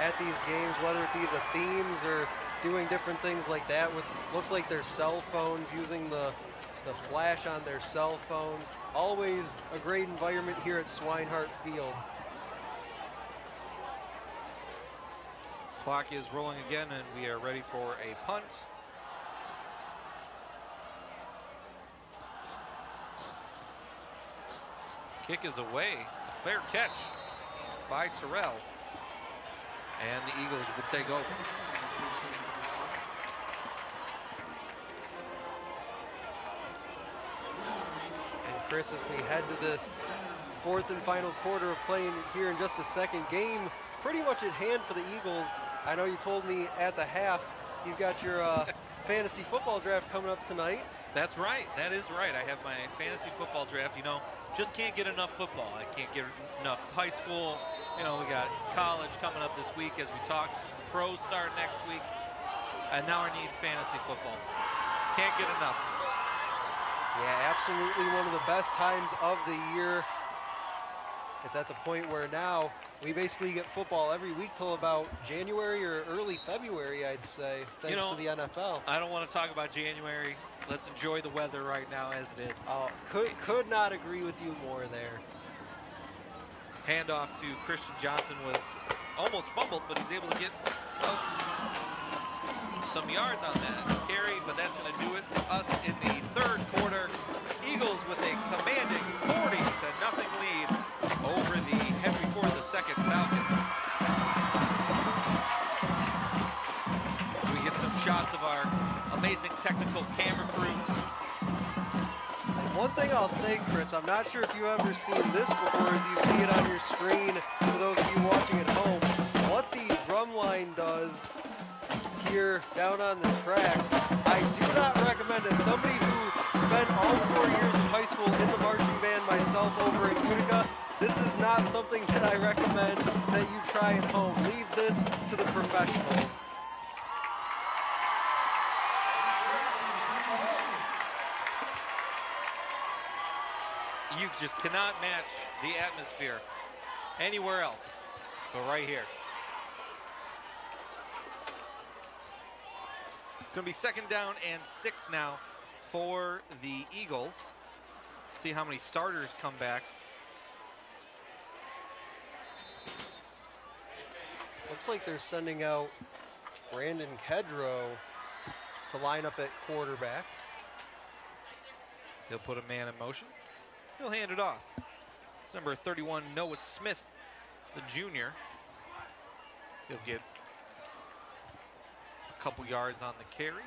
Speaker 2: at these games, whether it be the themes or doing different things like that. With looks like their cell phones, using the flash on their cell phones. Always a great environment here at Swinehart Field.
Speaker 4: Clock is rolling again, and we are ready for a punt. Kick is away. A fair catch by Terrell. And the Eagles will take over.
Speaker 2: And Chris, as we head to this 4th and final quarter of play here in just a second, game pretty much at hand for the Eagles. I know you told me at the half you've got your fantasy football draft coming up tonight.
Speaker 4: That's right. That is right. I have my fantasy football draft. You know, just can't get enough football. I can't get enough high school. You know, we got college coming up this week as we talked. Pros start next week. And now I need fantasy football. Can't get enough.
Speaker 2: Yeah, absolutely one of the best times of the year. It's at the point where now we basically get football every week till about January or early February, I'd say, thanks to the NFL.
Speaker 4: I don't want to talk about January. Let's enjoy the weather right now as it is.
Speaker 2: Oh, could not agree with you more there.
Speaker 4: Handoff to Christian Johnson was almost fumbled, but he's able to get some yards on that carry, but that's going to do it for us in the 3rd quarter. Eagles with a commanding 40-0 lead over the Henry Ford II Falcons. We get some shots of our amazing technical camera crew.
Speaker 2: And one thing I'll say, Chris, I'm not sure if you've ever seen this before as you see it on your screen for those of you watching at home. What the drum line does here down on the track, I do not recommend, as somebody who spent all 4 years of high school in the marching band myself over at Utica, this is not something that I recommend that you try at home. Leave this to the professionals.
Speaker 4: You just cannot match the atmosphere anywhere else, but right here. It's going to be 2nd down and 6 now for the Eagles. See how many starters come back.
Speaker 2: Looks like they're sending out Brandon Kedrow to line up at quarterback.
Speaker 4: He'll put a man in motion. He'll hand it off. It's number 31, Noah Smith, the junior. He'll get a couple yards on the carry.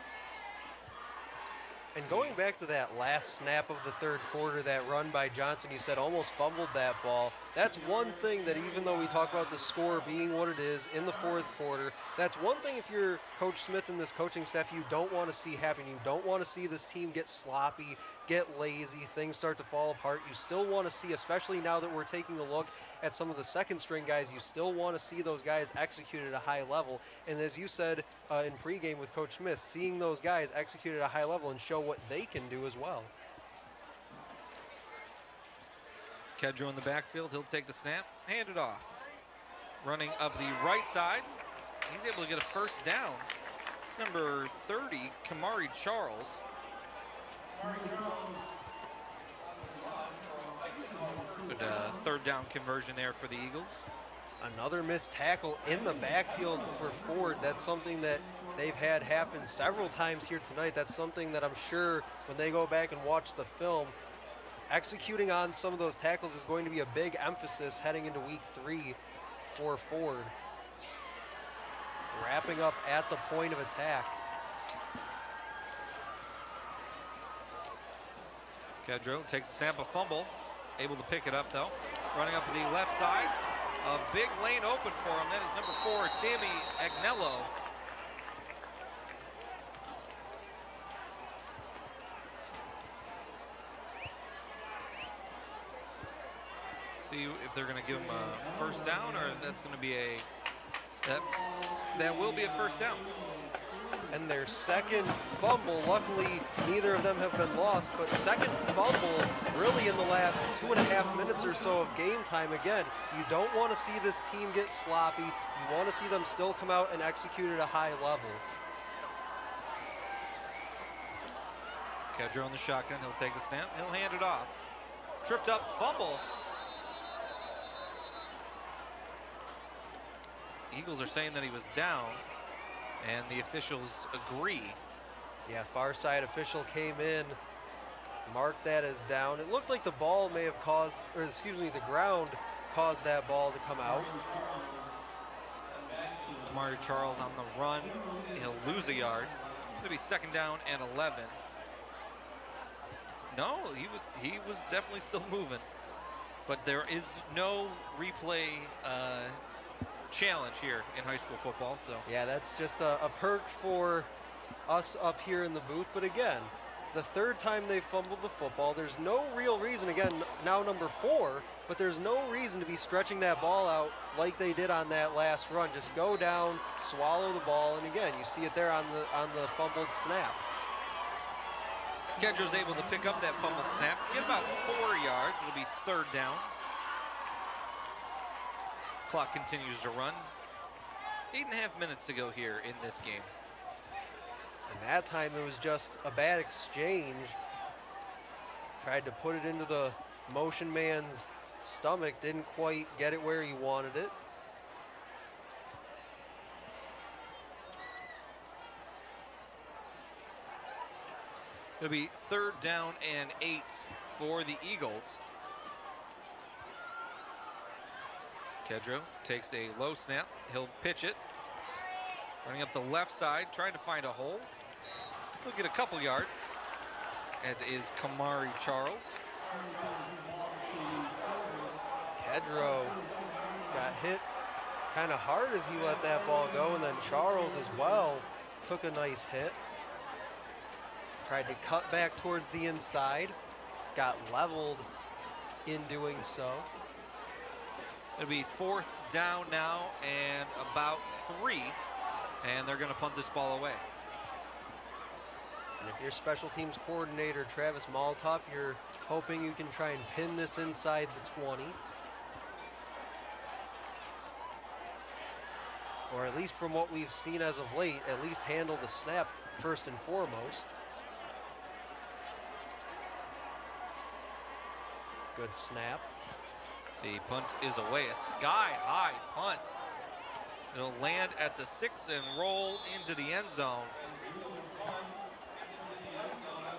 Speaker 2: And going back to that last snap of the 3rd quarter, that run by Johnson, you said almost fumbled that ball. That's one thing that, even though we talk about the score being what it is in the 4th quarter, that's one thing if you're Coach Smith and this coaching staff you don't want to see happen. You don't want to see this team get sloppy, get lazy, things start to fall apart. You still want to see, especially now that we're taking a look at some of the 2nd string guys, you still want to see those guys execute at a high level. And as you said in pregame with Coach Smith, seeing those guys execute at a high level and show what they can do as well.
Speaker 4: Kedrow in the backfield, he'll take the snap, hand it off. Running up the right side, he's able to get a 1st down. It's number 30, Kamari Charles. Good 3rd down conversion there for the Eagles.
Speaker 2: Another missed tackle in the backfield for Ford. That's something that they've had happen several times here tonight. That's something that I'm sure when they go back and watch the film, executing on some of those tackles is going to be a big emphasis heading into week 3 for Ford. Wrapping up at the point of attack.
Speaker 4: Kedro takes a snap, a fumble, able to pick it up though. Running up to the left side, a big lane open for him. That is number 4, Sammy Agnello. See if they're going to give him a first down, or that's going to be a that will be a first down.
Speaker 2: And their second fumble, luckily neither of them have been lost, but second fumble really in the last 2.5 minutes or so of game time. Again, you don't want to see this team get sloppy. You want to see them still come out and execute at a high level.
Speaker 4: Kedro in the shotgun, he'll take the snap, he'll hand it off. Tripped up, fumble. Eagles are saying that he was down, and the officials agree.
Speaker 2: Yeah, far side official came in, marked that as down. It looked like the ball may have caused, or excuse me, the ground caused that ball to come out.
Speaker 4: Kamari Charles on the run, he'll lose a yard. It'll be second down and 11. No, he was definitely still moving, but there is no replay challenge here in high school football. So
Speaker 2: yeah, that's just a perk for us up here in the booth. But again, the third time they fumbled the football, there's no real reason, again, now number 4, but there's no reason to be stretching that ball out like they did on that last run. Just go down, swallow the ball, and again, you see it there on the fumbled snap.
Speaker 4: Kedro's able to pick up that fumbled snap, get about 4 yards. It'll be third down. Clock continues to run. 8.5 minutes to go here in this game.
Speaker 2: And that time it was just a bad exchange. Tried to put it into the motion man's stomach, didn't quite get it where he wanted it.
Speaker 4: It'll be third down and 8 for the Eagles. Kedro takes a low snap. He'll pitch it. Running up the left side, trying to find a hole. He'll get a couple yards. It is Kamari Charles.
Speaker 2: Kedro got hit kind of hard as he let that ball go, and then Charles as well took a nice hit. Tried to cut back towards the inside, got leveled in doing so.
Speaker 4: It'll be fourth down now and about 3, and they're going to punt this ball away.
Speaker 2: And if you're special teams coordinator Travis Maltop, you're hoping you can try and pin this inside the 20. Or at least from what we've seen as of late, at least handle the snap first and foremost. Good snap.
Speaker 4: The punt is away, a sky-high punt. It'll land at the 6 and roll into the end zone.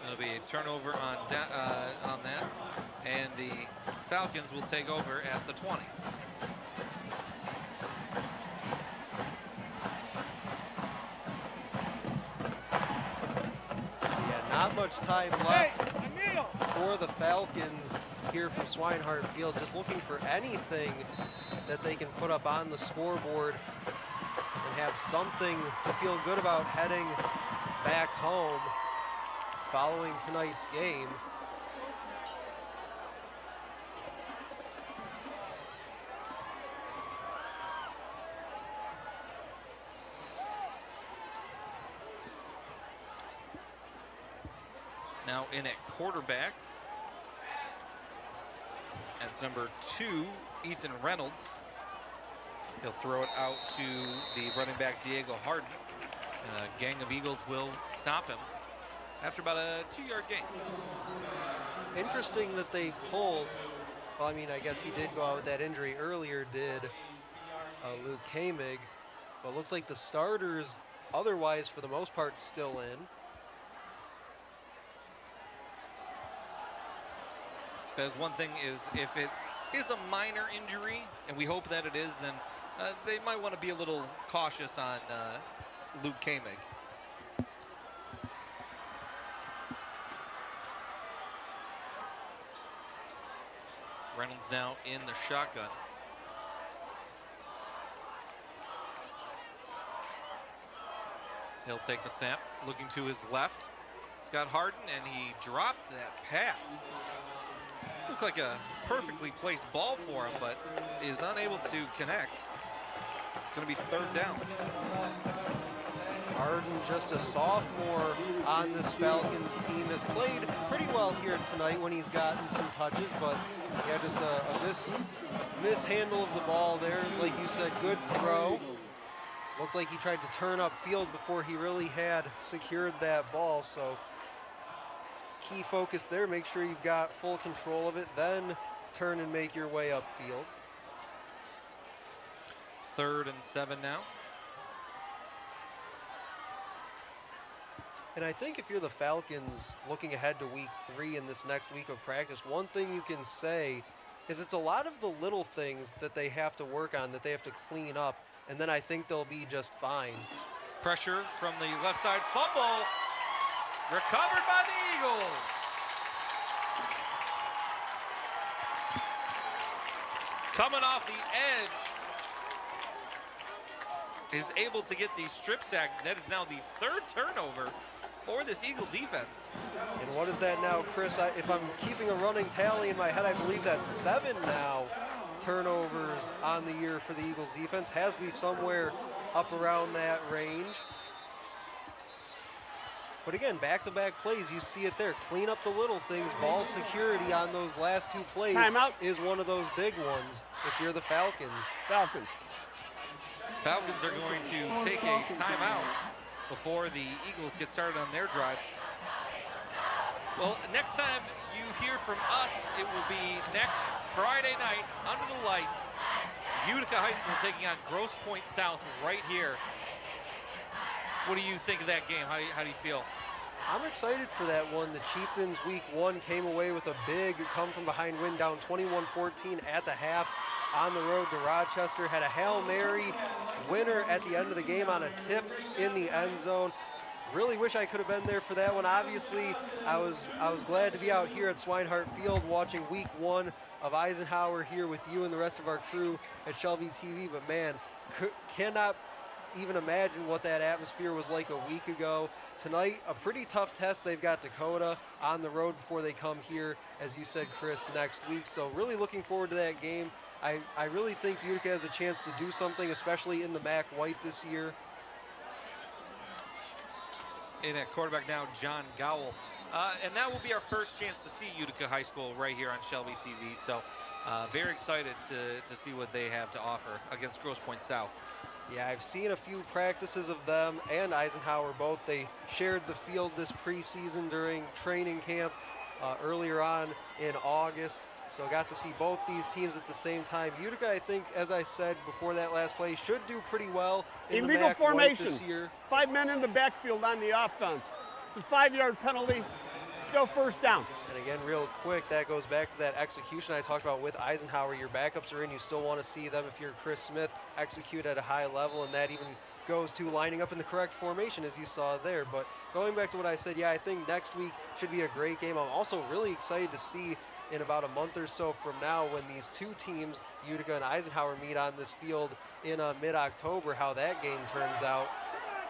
Speaker 4: It'll be a turnover on that, and the Falcons will take over at the 20.
Speaker 2: So yeah, not much time left for the Falcons here from Swinehart Field, just looking for anything that they can put up on the scoreboard and have something to feel good about heading back home following tonight's game.
Speaker 4: Now in at quarterback, that's number 2, Ethan Reynolds. He'll throw it out to the running back, Diego Harden. And a gang of Eagles will stop him after about a 2-yard gain.
Speaker 2: Interesting that they pulled, well, I mean, I guess he did go out with that injury earlier, did Luke Kamig. But looks like the starters, otherwise, for the most part, still in.
Speaker 4: Because one thing is, if it is a minor injury, and we hope that it is, then they might want to be a little cautious on Luke Kamig. Reynolds now in the shotgun. He'll take the snap, looking to his left. Scott Harden, and he dropped that pass. Looks like a perfectly placed ball for him, but is unable to connect. It's going to be 3rd down.
Speaker 2: Harden, just a sophomore on this Falcons team, has played pretty well here tonight when he's gotten some touches, but yeah, just a mishandle of the ball there. Like you said, good throw. Looked like he tried to turn upfield before he really had secured that ball, so key focus there. Make sure you've got full control of it, then turn and make your way upfield.
Speaker 4: 3rd and 7 now.
Speaker 2: And I think if you're the Falcons looking ahead to week 3 in this next week of practice, one thing you can say is it's a lot of the little things that they have to work on, that they have to clean up, and then I think they'll be just fine.
Speaker 4: Pressure from the left side, fumble, recovered by the Eagles. Coming off the edge, is able to get the strip sack. That is now the 3rd turnover for this Eagle defense.
Speaker 2: And what is that now, Chris? If I'm keeping a running tally in my head, I believe that's 7 now turnovers on the year for the Eagles defense. Has to be somewhere up around that range. But again, back-to-back plays, you see it there. Clean up the little things. Ball security on those last 2 plays is one of those big ones if you're the Falcons.
Speaker 6: Falcons
Speaker 4: are going to take a timeout before the Eagles get started on their drive. Well, next time you hear from us, it will be next Friday night under the lights. Utica High School taking on Grosse Pointe South right here. What do you think of that game? How do you feel?
Speaker 2: I'm excited for that one. The Chieftains week 1 came away with a big come-from-behind win, down 21-14 at the half on the road to Rochester. Had a Hail Mary winner at the end of the game on a tip in the end zone. Really wish I could have been there for that one. Obviously, I was glad to be out here at Swinehart Field watching week 1 of Eisenhower here with you and the rest of our crew at Shelby TV. But man, cannot even imagine what that atmosphere was like a week ago. Tonight, a pretty tough test. They've got Dakota on the road before they come here, as you said, Chris, next week. So really looking forward to that game. I really think Utica has a chance to do something, especially in the MAC white this year.
Speaker 4: In at quarterback now, John Gowell. And that will be our first chance to see Utica High School right here on Shelby TV. So very excited to see what they have to offer against Grosse Pointe South.
Speaker 2: Yeah, I've seen a few practices of them and Eisenhower both. They shared the field this preseason during training camp earlier on in August. So got to see both these teams at the same time. Utica, I think, as I said before that last play, should do pretty well in
Speaker 6: illegal
Speaker 2: the MAC
Speaker 6: formation
Speaker 2: this year.
Speaker 6: 5 men in the backfield on the offense. It's a 5-yard penalty. Still 1st down.
Speaker 2: And again, real quick, that goes back to that execution I talked about with Eisenhower. Your backups are in. You still want to see them, if you're Chris Smith, execute at a high level, and that even goes to lining up in the correct formation, as you saw there. But going back to what I said, yeah, I think next week should be a great game. I'm also really excited to see in about a month or so from now, when these 2 teams, Utica and Eisenhower, meet on this field in mid-October, how that game turns out.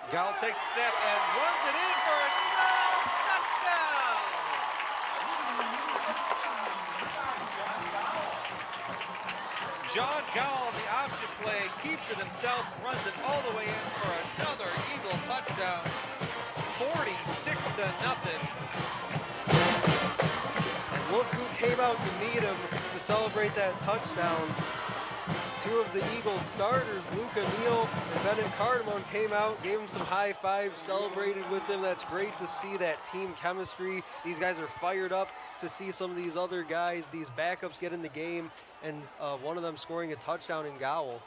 Speaker 4: Gowell takes a step and runs it in for an Eagle touchdown! John Gowell, the option play, keeps it himself, runs it all the way in for another Eagle touchdown. 46-0.
Speaker 2: Look who came out to meet him to celebrate that touchdown. 2 of the Eagles starters, Luca Neal and Bennett Cardamone, came out, gave him some high fives, celebrated with them. That's great to see that team chemistry. These guys are fired up to see some of these other guys, these backups, get in the game, and one of them scoring a touchdown in Gowell.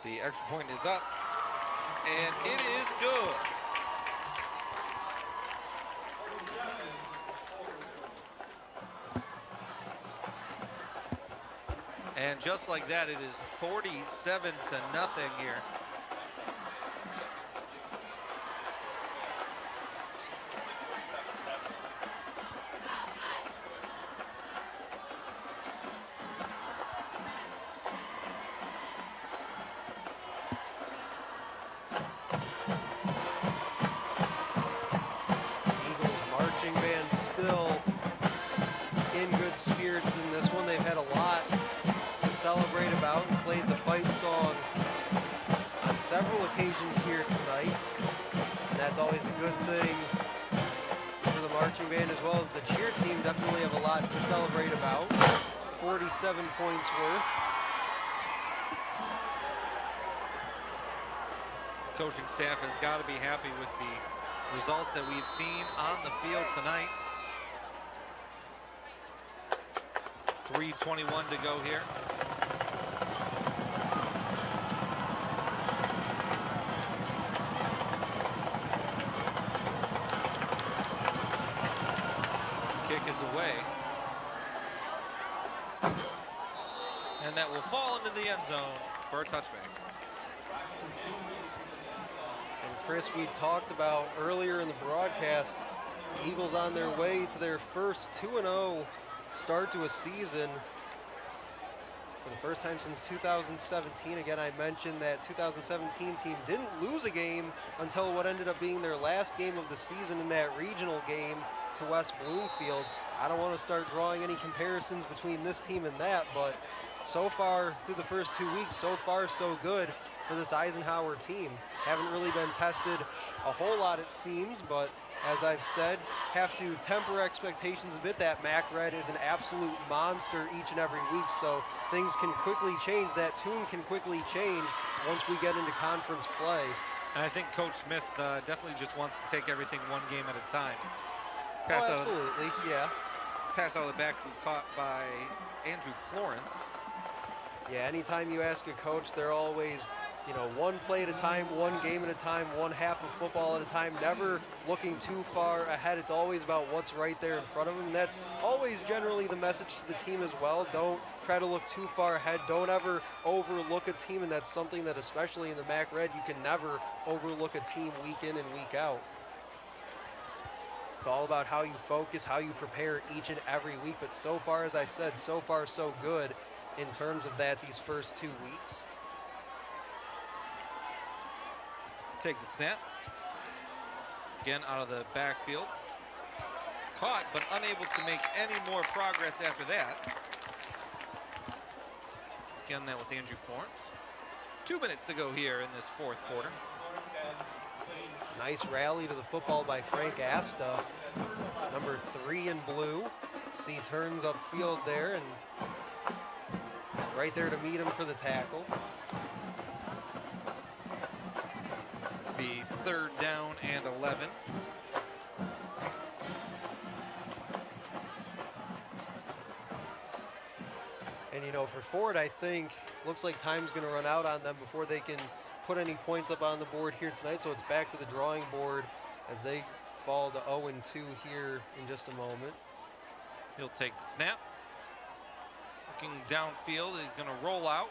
Speaker 4: The extra point is up, and it is good. And just like that, it is 47-0 here.
Speaker 2: Eagles marching band still in good spirits in this one. They've had a lot celebrate about and played the fight song on several occasions here tonight. And that's always a good thing for the marching band, as well as the cheer team. Definitely have a lot to celebrate about. 47 points worth.
Speaker 4: Coaching staff has got to be happy with the results that we've seen on the field tonight. 3:21 to go here. Kick is away. And that will fall into the end zone for a touchback.
Speaker 2: And Chris, we've talked about earlier in the broadcast, Eagles on their way to their first 2-0 start to a season for the first time since 2017. Again, I mentioned that 2017 team didn't lose a game until what ended up being their last game of the season in that regional game to West Bloomfield. I don't want to start drawing any comparisons between this team and that, but so far through the first 2 weeks, so far so good for this Eisenhower team. Haven't really been tested a whole lot, it seems, but as I've said, have to temper expectations a bit. That Mac Red is an absolute monster each and every week, so things can quickly change. That tune can quickly change once we get into conference play.
Speaker 4: And I think Coach Smith definitely just wants to take everything one game at a time.
Speaker 2: Absolutely, yeah.
Speaker 4: Pass out of the backfield caught by Andrew Florence.
Speaker 2: Yeah, anytime you ask a coach, they're always, you know, one play at a time, one game at a time, one half of football at a time, never looking too far ahead. It's always about what's right there in front of them. And that's always generally the message to the team as well. Don't try to look too far ahead. Don't ever overlook a team, and that's something that, especially in the MAC Red, you can never overlook a team week in and week out. It's all about how you focus, how you prepare each and every week. But so far, as I said, so far so good in terms of that these first 2 weeks.
Speaker 4: Take the snap. Again, out of the backfield. Caught, but unable to make any more progress after that. Again, that was Andrew Florence. 2 minutes to go here in this fourth quarter.
Speaker 2: Nice rally to the football by Frank Asta, number 3 in blue. See, turns upfield there and right there to meet him for the tackle.
Speaker 4: Be 3rd down and 11.
Speaker 2: And, you know, for Ford, I think, looks like time's going to run out on them before they can put any points up on the board here tonight. So it's back to the drawing board as they fall to 0-2 here in just a moment.
Speaker 4: He'll take the snap. Looking downfield, he's going to roll out.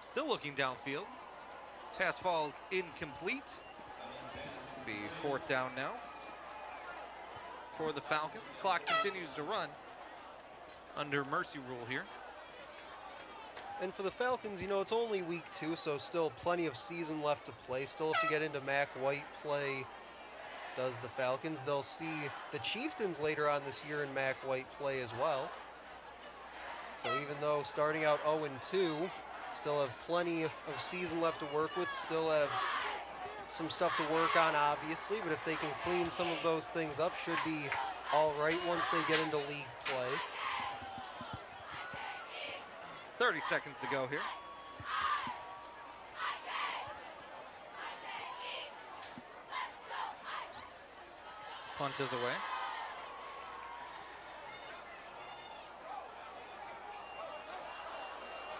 Speaker 4: Still looking downfield. Pass falls incomplete. Be 4th down now for the Falcons. Clock continues to run under mercy rule here.
Speaker 2: And for the Falcons, you know, it's only week 2, so still plenty of season left to play. Still have to get into MAC White play, does the Falcons. They'll see the Chieftains later on this year in MAC White play as well. So even though starting out 0-2, still have plenty of season left to work with, still have some stuff to work on, obviously, but if they can clean some of those things up, should be all right once they get into league play.
Speaker 4: 30 seconds to go here. Punt is away.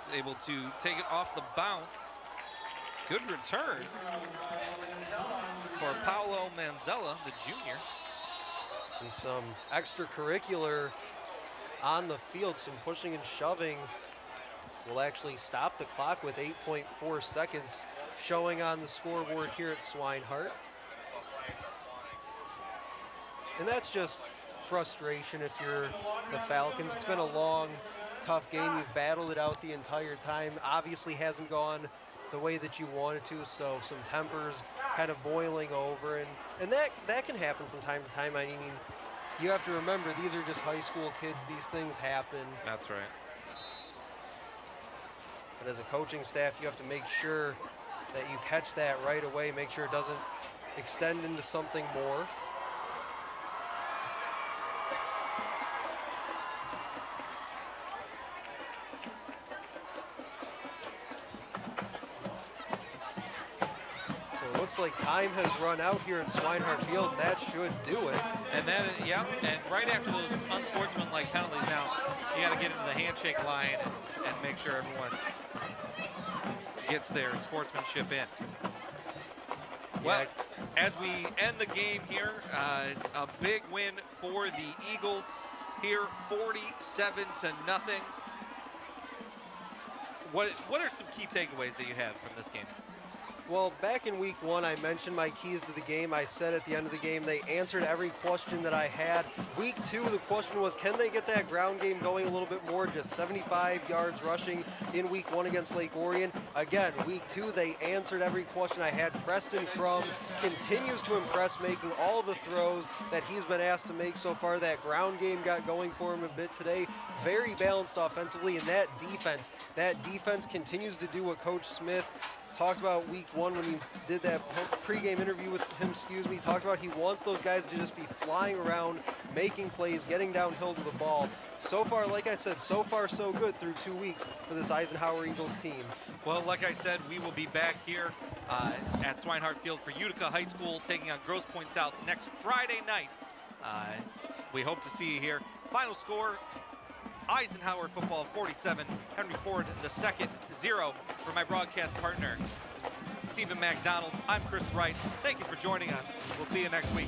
Speaker 4: Is able to take it off the bounce Good return for Paolo Manzella, the junior.
Speaker 2: And some extracurricular on the field, some pushing and shoving will actually stop the clock with 8.4 seconds showing on the scoreboard here at Swinehart. And that's just frustration if you're the Falcons. It's been a long, tough game. You've battled it out the entire time. Obviously hasn't gone the way that you wanted to, so some tempers kind of boiling over, and that can happen from time to time. I mean, you have to remember, these are just high school kids. These things happen.
Speaker 4: That's right.
Speaker 2: But as a coaching staff, you have to make sure that you catch that right away, make sure it doesn't extend into something more. Looks like time has run out here at Swinehart Field, and that should do it.
Speaker 4: And that, yep, and right after those unsportsmanlike penalties now, you got to get into the handshake line and make sure everyone gets their sportsmanship in. Well, as we end the game here, a big win for the Eagles here, 47-0. What are some key takeaways that you have from this game?
Speaker 2: Well, back in week 1, I mentioned my keys to the game. I said at the end of the game, they answered every question that I had. Week 2, the question was, can they get that ground game going a little bit more? Just 75 yards rushing in week 1 against Lake Orion. Again, week 2, they answered every question I had. Preston Crum continues to impress, making all the throws that he's been asked to make so far. That ground game got going for him a bit today. Very balanced offensively, and that defense continues to do what Coach Smith talked about week 1 when he did that pregame interview with him, talked about he wants those guys to just be flying around, making plays, getting downhill to the ball. So far, like I said, so far so good through 2 weeks for this Eisenhower Eagles team.
Speaker 4: Well, like I said, we will be back here at Swinehart Field for Utica High School taking on Grosse Pointe South next Friday night. We hope to see you here. Final score, Eisenhower football 47, Henry Ford II 0. For my broadcast partner, Stephen McDonald, I'm Chris Wright. Thank you for joining us. We'll see you next week.